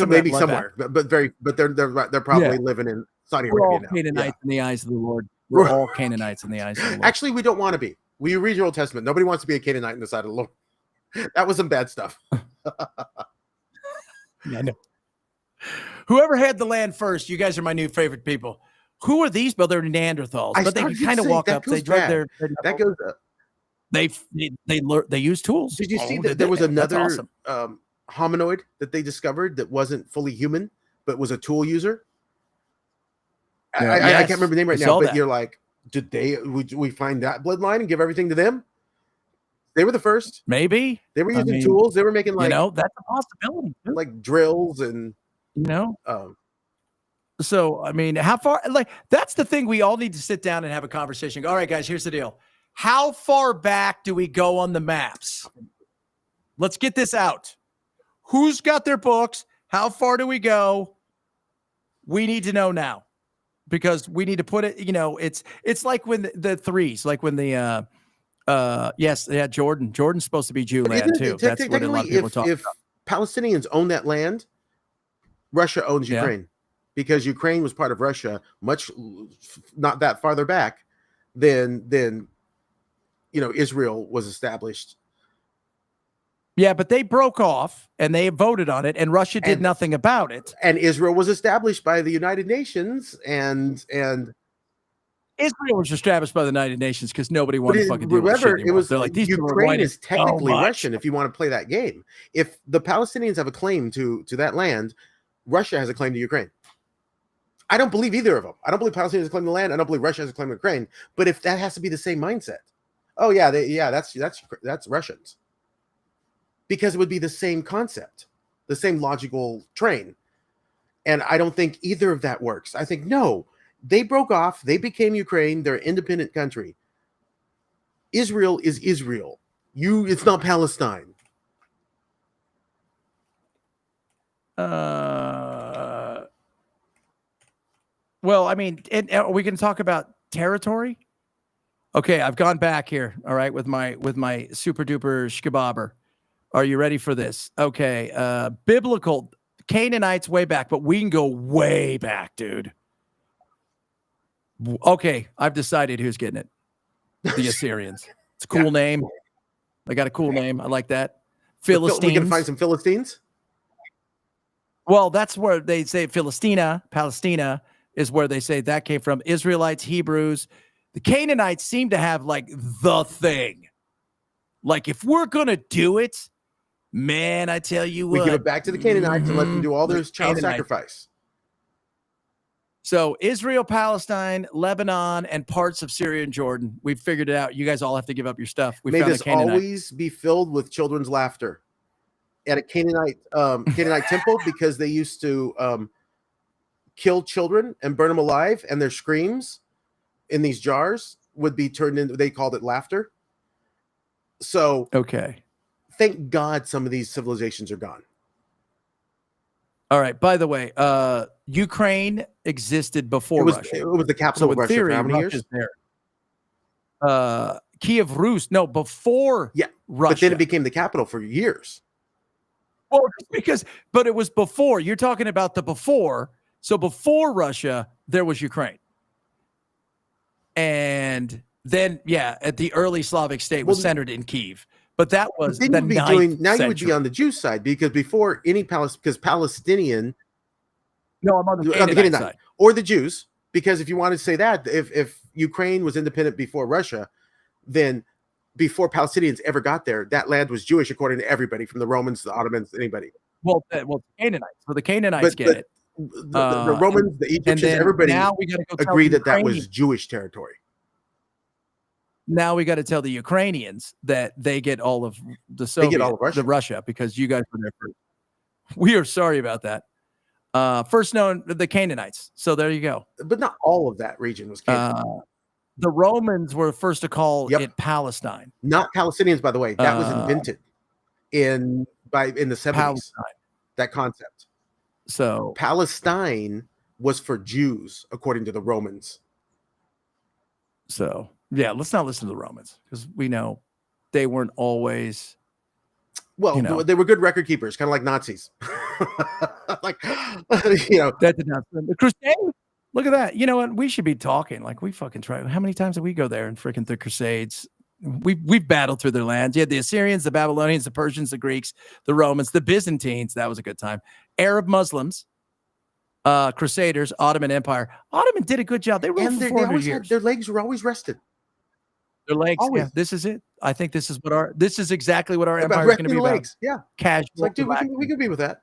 Maybe somewhere, but they're probably living in Saudi Arabia all now. Canaanites in the eyes of the Lord. We're all Canaanites in the eyes of the Lord. Actually, we don't want to be. We read your Old Testament. Nobody wants to be a Canaanite in the sight of the Lord. That was some bad stuff. I know. Whoever had the land first, you guys are my new favorite people. Who are these? Well, they're Neanderthals, but they can kind of walk up. They drug their. That goes up. They use tools. Did you see that there was another hominoid that they discovered that wasn't fully human, but was a tool user? I can't remember the name right now, but you're like, would we find that bloodline and give everything to them? They were the first. Maybe. They were using tools. They were making that's a possibility. Like drills and So, how far, that's the thing. We all need to sit down and have a conversation. All right, guys, here's the deal. How far back do we go on the maps? Let's get this out. Who's got their books? How far do we go? We need to know now, because we need to put it, it's like when the threes, like when the, Jordan. Jordan's supposed to be Jew land too. That's what a lot of people talk about. If Palestinians own that land, Russia owns Ukraine. because Ukraine was part of Russia, much not that farther back than Israel was established. Yeah, but they broke off and they voted on it, and Russia did nothing about it. And Israel was established by the United Nations, and Israel was established by the United Nations because nobody wanted to fucking deal with shit anymore. It was They're like, these Ukraine is technically Russian if you want to play that game. If the Palestinians have a claim to that land, Russia has a claim to Ukraine. I don't believe either of them. I don't believe Palestinians have a claim to land. I don't believe Russia has a claim to Ukraine. But if that has to be the same mindset, oh yeah, that's Russians. Because it would be the same concept, the same logical train. And I don't think either of that works. I think, no, they broke off. They became Ukraine. They're an independent country. Israel is Israel. It's not Palestine. Well, I mean, are we going to talk about territory? Okay, I've gone back here, all right, with my super duper shkabobber. Are you ready for this? Okay, biblical Canaanites way back, but we can go way back, dude. Okay, I've decided who's getting it. The Assyrians. It's a cool name. They got a cool name. I like that. Philistines. We can find some Philistines. Well, that's where they say Palestina is where they say that came from. Israelites, Hebrews. The Canaanites seem to have like the thing. Like if we're going to do it, man, I tell you what. We give it back to the Canaanites and let them do all their child sacrifice. So Israel, Palestine, Lebanon, and parts of Syria and Jordan. We've figured it out. You guys all have to give up your stuff. May this always be filled with children's laughter at a Canaanite temple, because they used to kill children and burn them alive, and their screams in these jars would be turned into, they called it laughter. So okay. Thank God some of these civilizations are gone. All right. By the way, Ukraine existed before Russia. It was the capital of Russia for how many years? Kiev Rus. No, before Russia. But then it became the capital for years. Well, but it was before. You're talking about the before. So before Russia, there was Ukraine. And then, at the early Slavic state was centered in Kiev. But that was the 9th century. You would be on the Jew side, because before any because Palestinian. No, I'm on the Canaanite side. Or the Jews, because if you want to say that, if Ukraine was independent before Russia, then before Palestinians ever got there, that land was Jewish according to everybody, from the Romans to the Ottomans, anybody. Well, Canaanites. So the Canaanites get it. The Romans, the Egyptians, everybody agreed that was Jewish territory. Now we got to tell the Ukrainians that they get all of the Soviet, they get all of Russia. The Russia, because you guys were there first. We are sorry about that. First known, the Canaanites. So there you go. But not all of that region was Canaanite. The Romans were first to call it Palestine. Not Palestinians, by the way. That was invented in the 70s. Palestine. That concept. So Palestine was for Jews, according to the Romans. So let's not listen to the Romans, because we know they weren't always. Well, they were good record keepers, kind of like Nazis. Like, that did not. The Crusade. Look at that. You know what? We should be talking. Like, we fucking try. How many times did we go there and freaking the Crusades? We've battled through their lands. You had the Assyrians, the Babylonians, the Persians, the Greeks, the Romans, the Byzantines. That was a good time. Arab Muslims, Crusaders, Ottoman Empire. Ottoman did a good job. They ruled for 400 years. Their legs were always rested. Their legs. Always. Yeah, this is it. I think this is exactly what our empire is going to be about. Yeah. Casual. It's like, dude, we can be with that.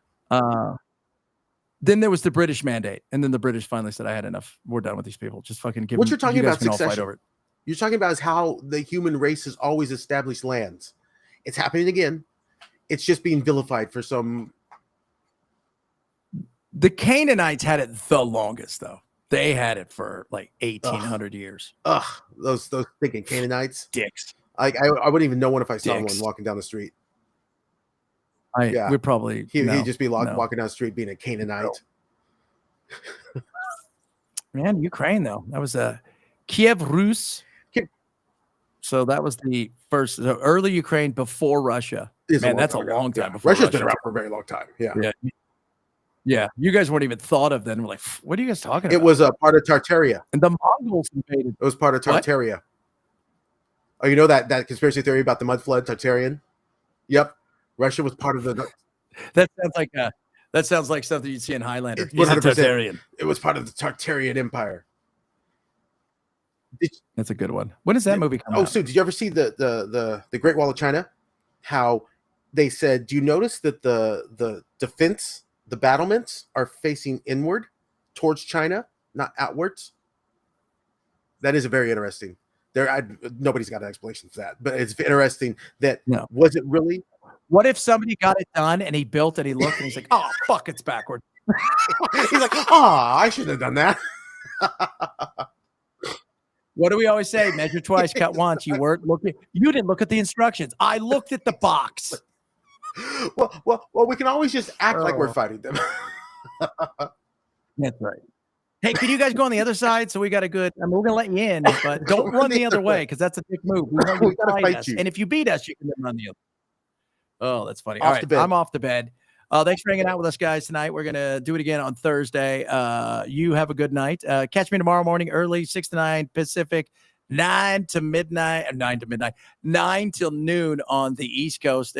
Then there was the British mandate, and then the British finally said, "I had enough. We're done with these people. Just fucking give." What you're talking about succession? You're talking about is how the human race has always established lands. It's happening again. It's just being vilified for some. The Canaanites had it the longest, though. They had it for like 1,800 years. Those thinking Canaanites, dicks. I wouldn't even know one if I saw one walking down the street. We'd probably he'd just be walking down the street being a Canaanite. No. Man, Ukraine though, that was a Kiev Rus. So that was the first early Ukraine before Russia. Man, that's a long time before Russia's been around for a very long time. Yeah. Yeah, you guys weren't even thought of then. We're like, what are you guys talking about? It was a part of Tartaria. And the Mongols invaded. It was part of Tartaria. What? Oh, you know that conspiracy theory about the mud flood, Tartarian? Yep. Russia was part of the. That sounds like something you'd see in Highlander. He's a Tartarian. It was part of the Tartarian Empire. That's a good one. When does that movie come out? Oh, so did you ever see the Great Wall of China? How they said, do you notice that the defense, the battlements are facing inward towards China, not outwards? That is a very interesting. Nobody's got an explanation for that, but it's interesting that was it really? What if somebody got it done and he built it, he looked and he's like, oh, fuck, it's backward. He's like, oh, I shouldn't have done that. What do we always say? Measure twice, cut once. You weren't looking. You didn't look at the instructions. I looked at the box. Well, we can always just act like we're fighting them. That's right. Hey, can you guys go on the other side? So we got a good. I mean, we're gonna let you in, but don't run the other way because that's a big move. We want you to fight us. And if you beat us, you can run the other. Oh, that's funny. All right, I'm off the bed. Thanks for hanging out with us, guys, tonight. We're gonna do it again on Thursday. You have a good night. Catch me tomorrow morning, early 6 to 9 Pacific, 9 till midnight on the East Coast.